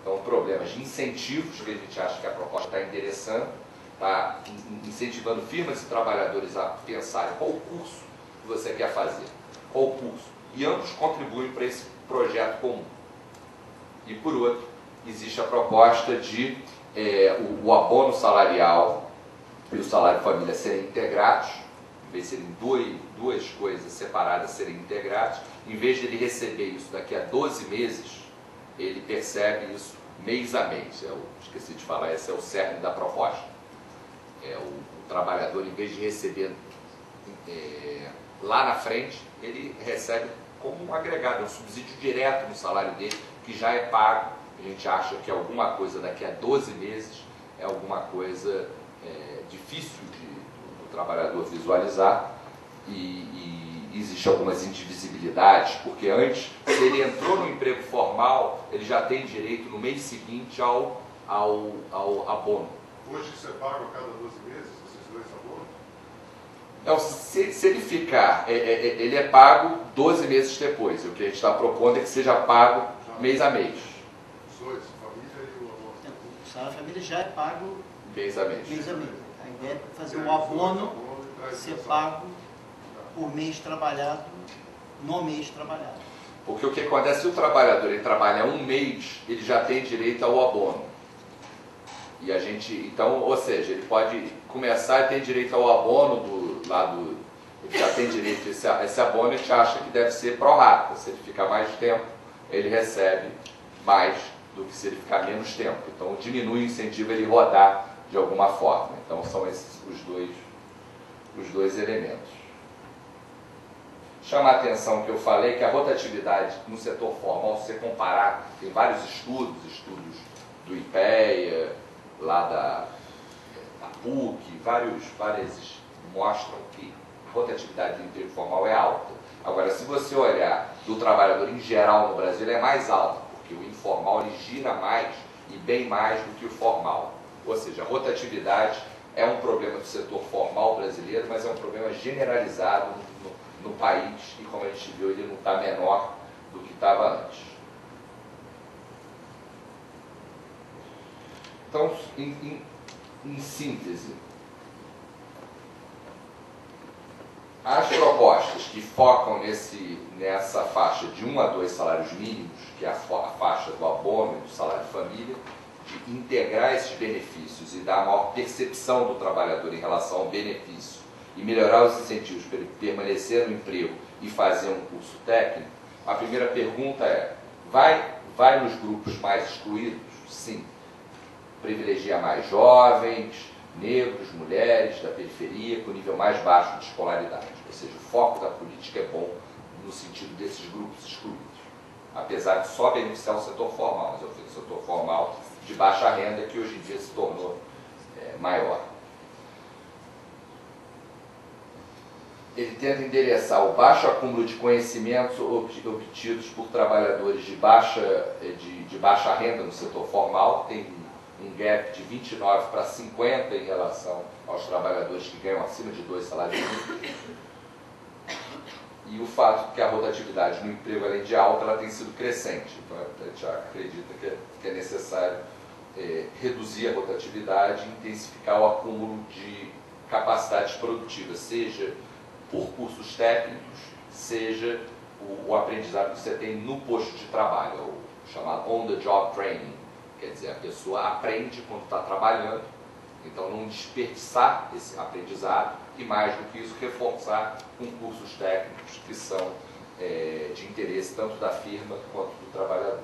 Então, problemas de incentivos, que a gente acha que a proposta está endereçando, está incentivando firmas e trabalhadores a pensarem qual o curso que você quer fazer, qual o curso. E ambos contribuem para esse projeto comum. E, por outro, existe a proposta de o abono salarial e o salário família serem integrados, em vez de serem duas coisas separadas, serem integrados. Em vez de ele receber isso daqui a 12 meses, ele percebe isso mês a mês. Esqueci de falar, esse é o cerne da proposta. O trabalhador, em vez de receber lá na frente, ele recebe como um agregado, um subsídio direto no salário dele, que já é pago. A gente acha que alguma coisa daqui a 12 meses é alguma coisa difícil do trabalhador visualizar, e existe algumas indivisibilidades, porque antes, se ele entrou no emprego formal, ele já tem direito no mês seguinte ao abono. Hoje isso é pago a cada 12 meses, esses dois abonos? Não, se ele ficar, ele é pago 12 meses depois. O que a gente está propondo é que seja pago mês a mês. Os dois, a família e o abono. O salário família já é pago mês a mês. mês a mês. A ideia é fazer o abono ser pago por mês trabalhado, no mês trabalhado. Porque o que acontece, se o trabalhador ele trabalha um mês, ele já tem direito ao abono. E a gente, então, ou seja, ele pode começar e ter direito ao abono ele já tem direito a esse abono, a gente acha que deve ser pro rata. Se ele ficar mais tempo, ele recebe mais do que se ele ficar menos tempo. Então diminui o incentivo a ele rodar de alguma forma. Então são esses os dois elementos. Chama a atenção que eu falei que a rotatividade no setor formal, se você comparar, tem vários estudos do IPEA, lá da PUC, várias mostram que a rotatividade do emprego formal é alta. Agora, se você olhar do trabalhador em geral no Brasil, ele é mais alta, porque o informal ele gira mais e bem mais do que o formal. Ou seja, a rotatividade é um problema do setor formal brasileiro, mas é um problema generalizado no país, e como a gente viu, ele não está menor do que estava antes. Então, em síntese, as propostas que focam nessa faixa de 1 a 2 salários mínimos, que é a faixa do abono e do salário família, de integrar esses benefícios e dar maior percepção do trabalhador em relação ao benefício e melhorar os incentivos para ele permanecer no emprego e fazer um curso técnico, a primeira pergunta é, vai nos grupos mais excluídos? Sim. Privilegia mais jovens, negros, mulheres da periferia, com nível mais baixo de escolaridade. Ou seja, o foco da política é bom no sentido desses grupos excluídos. Apesar de só beneficiar o setor formal, mas o setor formal de baixa renda que hoje em dia se tornou maior. Ele tenta endereçar o baixo acúmulo de conhecimentos obtidos por trabalhadores de baixa renda no setor formal, tem um gap de 29 para 50 em relação aos trabalhadores que ganham acima de 2 salários mínimos. E o fato de que a rotatividade no emprego, além de alta, ela tem sido crescente. Então, a gente acredita que é necessário reduzir a rotatividade e intensificar o acúmulo de capacidades produtivas, seja por cursos técnicos, seja o aprendizado que você tem no posto de trabalho, o chamado on-the-job training. Quer dizer, a pessoa aprende quando está trabalhando, então não desperdiçar esse aprendizado e, mais do que isso, reforçar com cursos técnicos que são de interesse tanto da firma quanto do trabalhador.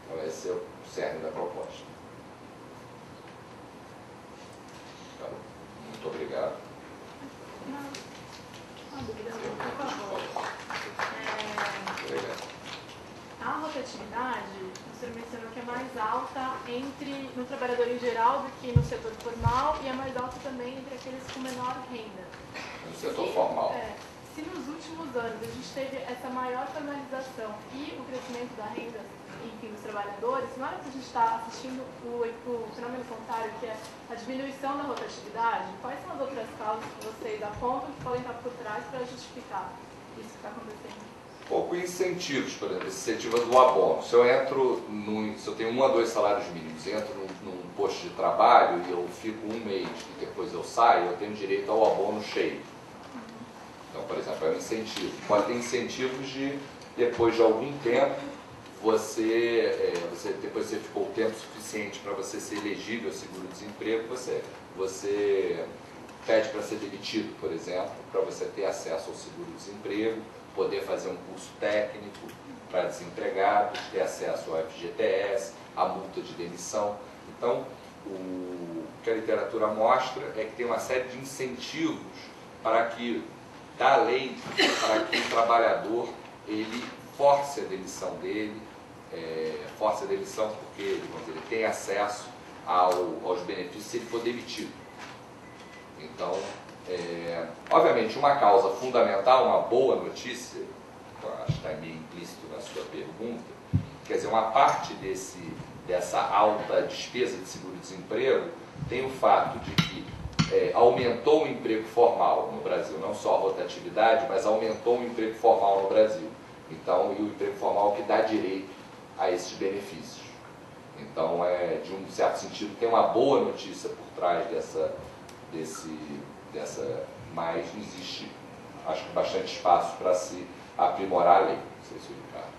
Então esse é o cerne da proposta. Então, muito obrigado. Uma dúvida, por favor. A rotatividade, o senhor mencionou que é mais alta no trabalhador em geral do que no setor formal e é mais alta também entre aqueles com menor renda. No setor formal. Se nos últimos anos a gente teve essa maior formalização e o crescimento da renda, enfim, dos trabalhadores, na hora que a gente está assistindo o fenômeno contrário, que é a diminuição da rotatividade, quais são as outras causas que vocês apontam que podem estar por trás para justificar isso que está acontecendo? Pouco incentivos, por exemplo, incentivos do abono. Se eu tenho 1 a 2 salários mínimos, entro num posto de trabalho e eu fico um mês e depois eu saio, eu tenho direito ao abono cheio. Então, por exemplo, é um incentivo. Pode ter incentivos de, depois de algum tempo, depois você ficou o tempo suficiente para você ser elegível ao seguro-desemprego, você pede para ser demitido, por exemplo, para você ter acesso ao seguro-desemprego, poder fazer um curso técnico para desempregados, ter acesso ao FGTS, a multa de demissão. Então, o que a literatura mostra é que tem uma série de incentivos para que, da lei, para que o trabalhador ele force a demissão dele, force a demissão porque ele tem acesso aos benefícios se ele for demitido. Então, obviamente, uma causa fundamental, uma boa notícia, acho que está meio implícito na sua pergunta, quer dizer, uma parte dessa alta despesa de seguro-desemprego tem o fato de que aumentou o emprego formal no Brasil, não só a rotatividade, mas aumentou o emprego formal no Brasil. Então, e o emprego formal que dá direito a esses benefícios. Então, de um certo sentido, tem uma boa notícia por trás mas existe, acho que, bastante espaço para se aprimorar a lei. Não sei se o Ricardo...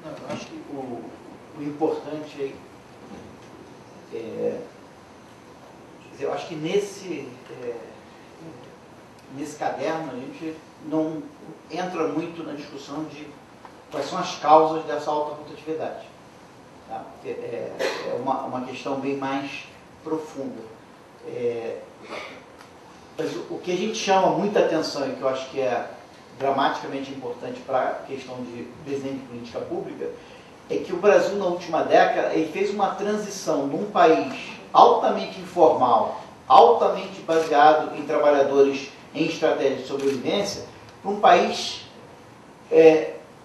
Não, eu acho que o importante eu acho que nesse caderno a gente não entra muito na discussão de quais são as causas dessa alta rotatividade. Tá? É uma questão bem mais profunda. Mas o que a gente chama muita atenção e que eu acho que é dramaticamente importante para a questão de desenho de política pública é que o Brasil, na última década, ele fez uma transição de um país altamente informal, altamente baseado em trabalhadores em estratégia de sobrevivência, para um país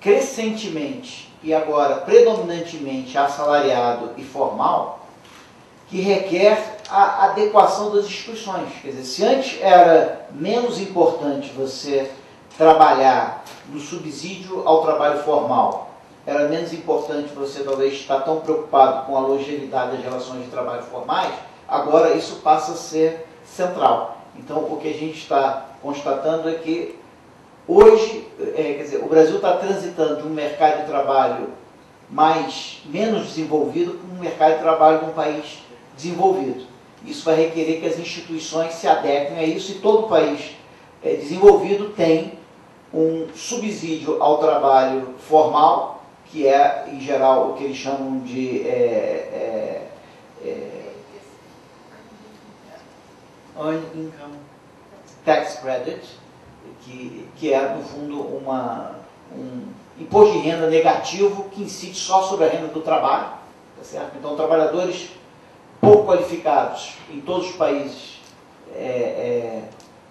crescentemente e agora predominantemente assalariado e formal, que requer a adequação das instituições. Quer dizer, se antes era menos importante você trabalhar no subsídio ao trabalho formal, era menos importante você talvez estar tão preocupado com a longevidade das relações de trabalho formais, agora isso passa a ser central. Então, o que a gente está constatando é que hoje, quer dizer, o Brasil está transitando de um mercado de trabalho menos desenvolvido para um mercado de trabalho de um país desenvolvido. Isso vai requerer que as instituições se adequem a isso, e todo país desenvolvido tem um subsídio ao trabalho formal, que é, em geral, o que eles chamam de Earned Income Tax Credit, que é, no fundo, um imposto de renda negativo que incide só sobre a renda do trabalho. Tá certo? Então, trabalhadores pouco qualificados em todos os países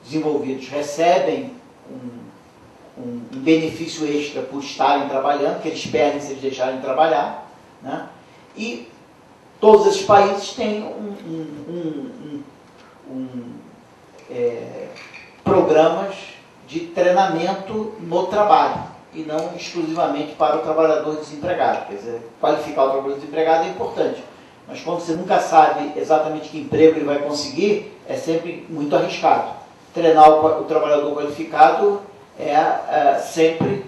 desenvolvidos recebem um benefício extra por estarem trabalhando, que eles perdem se eles deixarem de trabalhar, né? E todos esses países têm programas de treinamento no trabalho, e não exclusivamente para o trabalhador desempregado. Quer dizer, qualificar o trabalhador desempregado é importante, mas quando você nunca sabe exatamente que emprego ele vai conseguir, é sempre muito arriscado. Treinar o trabalhador qualificado sempre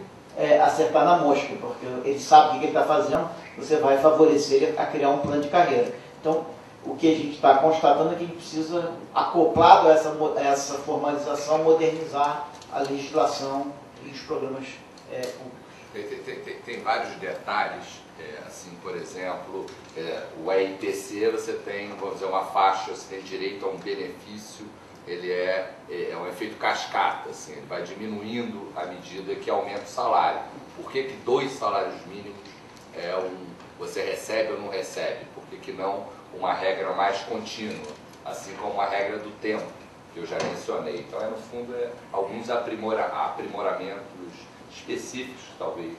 acertar na mosca, porque ele sabe o que ele está fazendo, você vai favorecer ele a criar um plano de carreira. Então, o que a gente está constatando é que a gente precisa, acoplado a essa formalização, modernizar a legislação e os programas públicos. Tem vários detalhes, assim, por exemplo, o EIPC, você tem, vamos dizer, uma faixa, você tem direito a um benefício, ele é um efeito cascata, assim, ele vai diminuindo à medida que aumenta o salário. Por que 2 salários mínimos você recebe ou não recebe? Por que não uma regra mais contínua, assim como a regra do tempo, que eu já mencionei? Então, no fundo, alguns aprimoramentos específicos, talvez,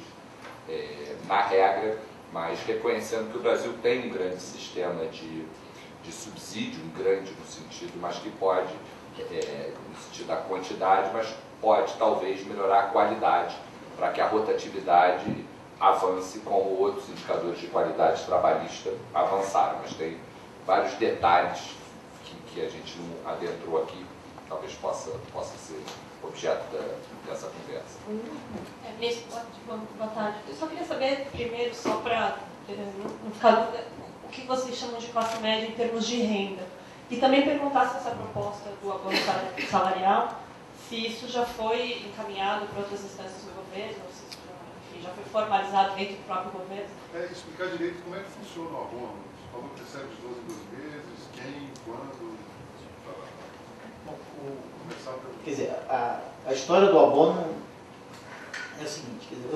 na regra, mas reconhecendo que o Brasil tem um grande sistema de subsídio, grande no sentido, mas que pode, no sentido da quantidade, mas pode talvez melhorar a qualidade, para que a rotatividade avance como outros indicadores de qualidade trabalhista avançaram. Mas tem vários detalhes que a gente não adentrou aqui, talvez possa ser objeto dessa conversa. Boa tarde. Eu só queria saber, primeiro, só para não ficar dúvida, o que vocês chamam de classe média em termos de renda. E também perguntar se essa proposta do abono salarial, se isso já foi encaminhado para outras instâncias do governo, se isso já foi formalizado dentro do próprio governo. Explicar direito como é que funciona o abono. O abono recebe de 12 em 12 meses, quem, quando... Quer dizer, a história do abono é a seguinte, quer dizer,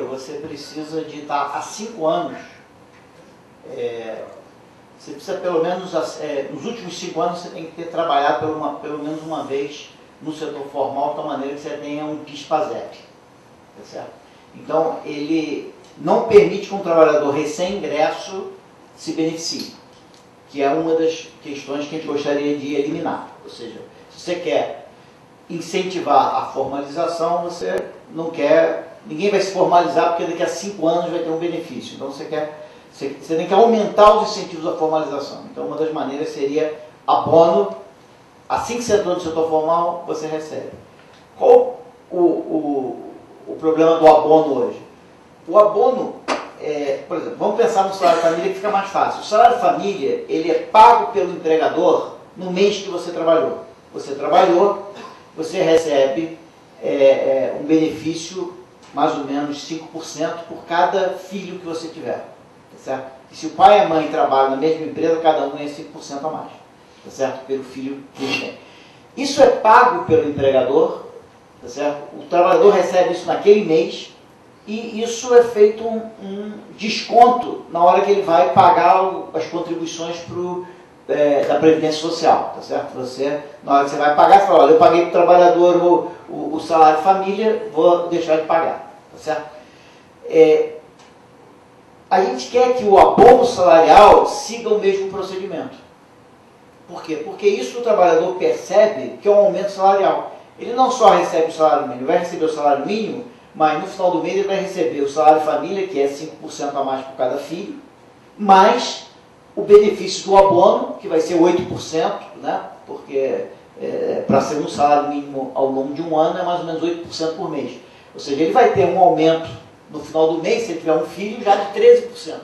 você precisa de estar há 5 anos, você precisa pelo menos, nos últimos 5 anos você tem que ter trabalhado pelo menos uma vez no setor formal, de tal maneira que você tenha um PIS/PASEP, tá certo? Então, ele não permite que um trabalhador recém-ingresso se beneficie, que é uma das questões que a gente gostaria de eliminar. Ou seja, se você quer incentivar a formalização, você não quer... Ninguém vai se formalizar porque daqui a 5 anos vai ter um benefício. Então você tem que aumentar os incentivos à formalização. Então uma das maneiras seria abono. Assim que você entrou no setor formal, você recebe. Qual o problema do abono hoje? O abono, por exemplo, vamos pensar no salário família que fica mais fácil. O salário família, ele é pago pelo empregador no mês que você trabalhou. Você trabalhou, você recebe um benefício, mais ou menos 5% por cada filho que você tiver. Tá certo? E se o pai e a mãe trabalham na mesma empresa, cada um ganha 5% a mais. Tá certo? Pelo filho que ele tem. Isso é pago pelo empregador, tá certo? O trabalhador recebe isso naquele mês e isso é feito um desconto na hora que ele vai pagar as contribuições da Previdência Social, tá certo? Na hora que você vai pagar, você fala, olha, eu paguei para o trabalhador o salário família, vou deixar de pagar, tá certo? A gente quer que o abono salarial siga o mesmo procedimento. Por quê? Porque isso o trabalhador percebe que é um aumento salarial. Ele não só recebe o salário mínimo, vai receber o salário mínimo, mas no final do mês ele vai receber o salário família, que é 5% a mais por cada filho, mais o benefício do abono, que vai ser 8%, né? Porque para ser um salário mínimo ao longo de um ano é mais ou menos 8% por mês. Ou seja, ele vai ter um aumento no final do mês, se ele tiver um filho, já de 13%. Tá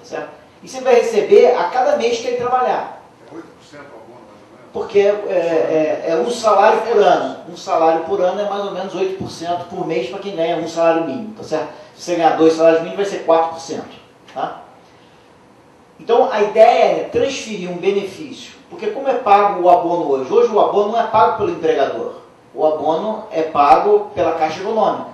certo? E você vai receber a cada mês que ele trabalhar. É o abono, mais ou menos? Porque é um salário por ano. Um salário por ano é mais ou menos 8% por mês para quem ganha um salário mínimo, tá certo? Se você ganhar 2 salários mínimos, vai ser 4%. Tá? Então, a ideia é transferir um benefício. Porque como é pago o abono hoje? Hoje o abono não é pago pelo empregador. O abono é pago pela Caixa Econômica.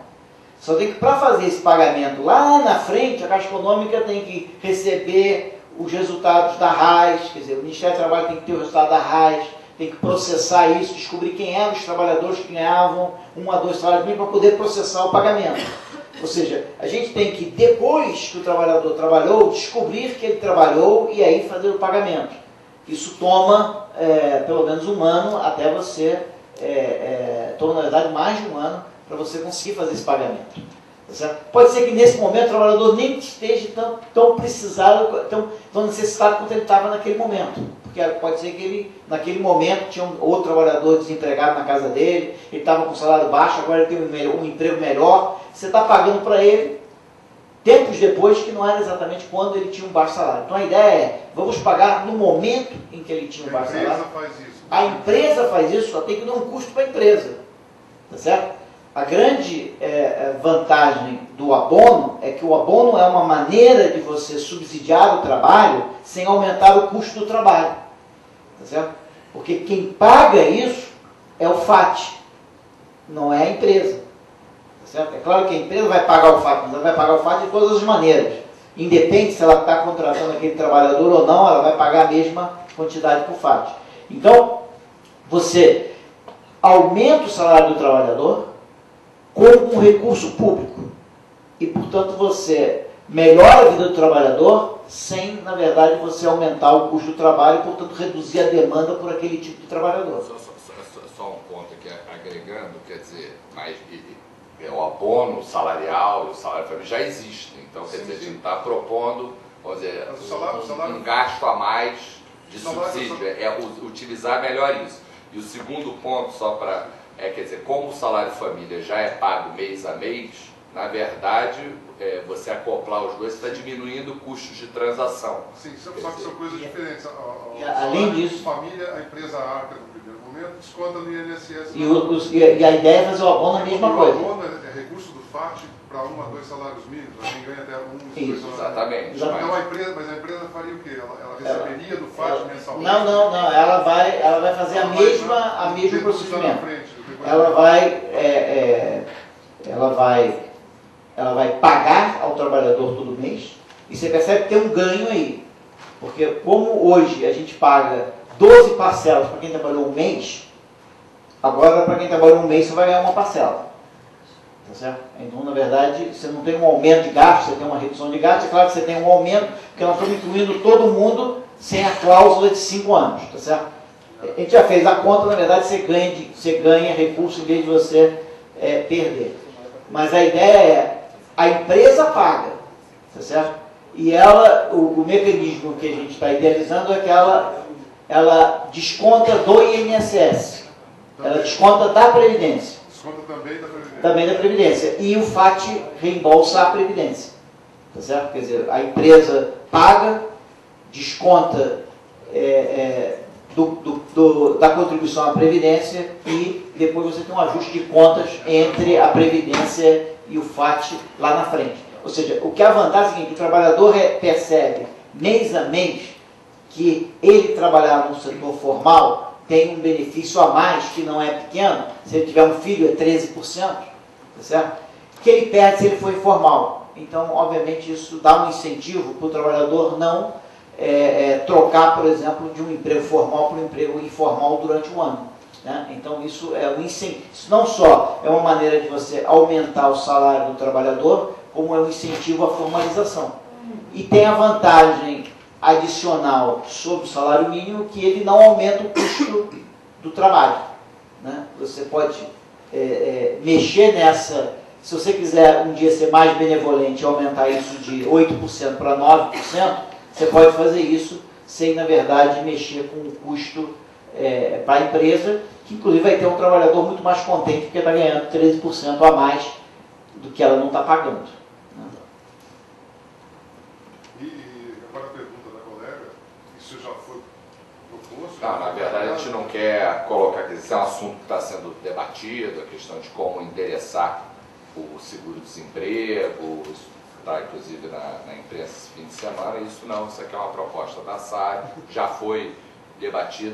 Só tem que, para fazer esse pagamento lá na frente, a Caixa Econômica tem que receber os resultados da RAIS, quer dizer, o Ministério do Trabalho tem que ter o resultado da RAIS, tem que processar isso, descobrir quem eram os trabalhadores que ganhavam 1 a 2 salários mínimos para poder processar o pagamento. Ou seja, a gente tem que, depois que o trabalhador trabalhou, descobrir que ele trabalhou e aí fazer o pagamento. Isso toma pelo menos 1 ano até você, toma na verdade mais de 1 ano para você conseguir fazer esse pagamento. Tá certo? Pode ser que nesse momento o trabalhador nem esteja tão precisado, tão necessitado quanto ele estava naquele momento. Porque pode ser que ele, naquele momento, tinha outro trabalhador desempregado na casa dele, ele estava com salário baixo, agora ele tem um emprego melhor, você está pagando para ele tempos depois que não era exatamente quando ele tinha um baixo salário. Então a ideia é, vamos pagar no momento em que ele tinha um baixo salário. A empresa faz isso. A empresa faz isso, só tem que dar um custo para a empresa. Tá certo? A grande vantagem do abono é que o abono é uma maneira de você subsidiar o trabalho sem aumentar o custo do trabalho. Tá certo? Porque quem paga isso é o FAT, não é a empresa. Tá certo? É claro que a empresa vai pagar o FAT, mas ela vai pagar o FAT de todas as maneiras. Independe se ela está contratando aquele trabalhador ou não, ela vai pagar a mesma quantidade por FAT. Então, você aumenta o salário do trabalhador com um recurso público. E, portanto, você melhora a vida do trabalhador sem, na verdade, você aumentar o custo do trabalho e, portanto, reduzir a demanda por aquele tipo de trabalhador. Só um ponto aqui, agregando, quer dizer, mas o abono salarial e o salário familiar já existem. Então, quer dizer, a gente está propondo, vamos dizer, um gasto a mais de subsídio, utilizar melhor isso. E o segundo ponto, só para... quer dizer, como o salário família já é pago mês a mês, na verdade, você acoplar os dois está diminuindo custos de transação. Sim, só que são coisas diferentes. Além disso, família, a empresa arca no primeiro momento, desconta no INSS. E a ideia é fazer o abono a mesma coisa. O abono é recurso do FAT para 1 a 2 salários mínimos, quem ganha até 1 e 2 salários mínimos. Exatamente. Então a empresa faria o quê? Ela receberia do FAT mensalmente? Não. Ela vai fazer a mesma procedimento. Ela vai pagar ao trabalhador todo mês e você percebe que tem um ganho aí. Porque como hoje a gente paga 12 parcelas para quem trabalhou um mês, agora para quem trabalhou um mês você vai ganhar uma parcela. Tá certo? Então, na verdade, você não tem um aumento de gasto, você tem uma redução de gasto. É claro que você tem um aumento, porque nós estamos incluindo todo mundo sem a cláusula de 5 anos. Tá certo? A gente já fez a conta, na verdade, você ganha recurso em vez de você perder. Mas a ideia é, a empresa paga, tá certo? E o mecanismo que a gente está idealizando é que ela desconta do INSS, ela desconta da Previdência. Desconta também da Previdência. Também da Previdência. E o FAT reembolsa a Previdência, tá certo? Quer dizer, a empresa paga, desconta da contribuição à Previdência e depois você tem um ajuste de contas entre a Previdência e o FAT lá na frente. Ou seja, o que a vantagem é o seguinte, o trabalhador percebe mês a mês que ele trabalhar no setor formal tem um benefício a mais que não é pequeno. Se ele tiver um filho é 13%, tá certo? Que ele perde se ele for informal. Então, obviamente, isso dá um incentivo para o trabalhador não trocar, por exemplo, de um emprego formal para um emprego informal durante o ano. Né? Então, isso é um incentivo. Isso não só é uma maneira de você aumentar o salário do trabalhador, como é um incentivo à formalização. E tem a vantagem adicional sobre o salário mínimo, que ele não aumenta o custo do trabalho. Né? Você pode mexer nessa... Se você quiser um dia ser mais benevolente e aumentar isso de 8% para 9%, você pode fazer isso sem, na verdade, mexer com o custo para a empresa, que inclusive vai ter um trabalhador muito mais contente porque está ganhando 13% a mais do que ela não está pagando. Né? E agora a pergunta da colega, isso já foi proposto Não, na verdade a gente não quer colocar, esse é um assunto que está sendo debatido, a questão de como endereçar o seguro-desemprego, isso está inclusive na imprensa esse fim de semana, isso não, isso aqui é uma proposta da SAE, já foi debatida.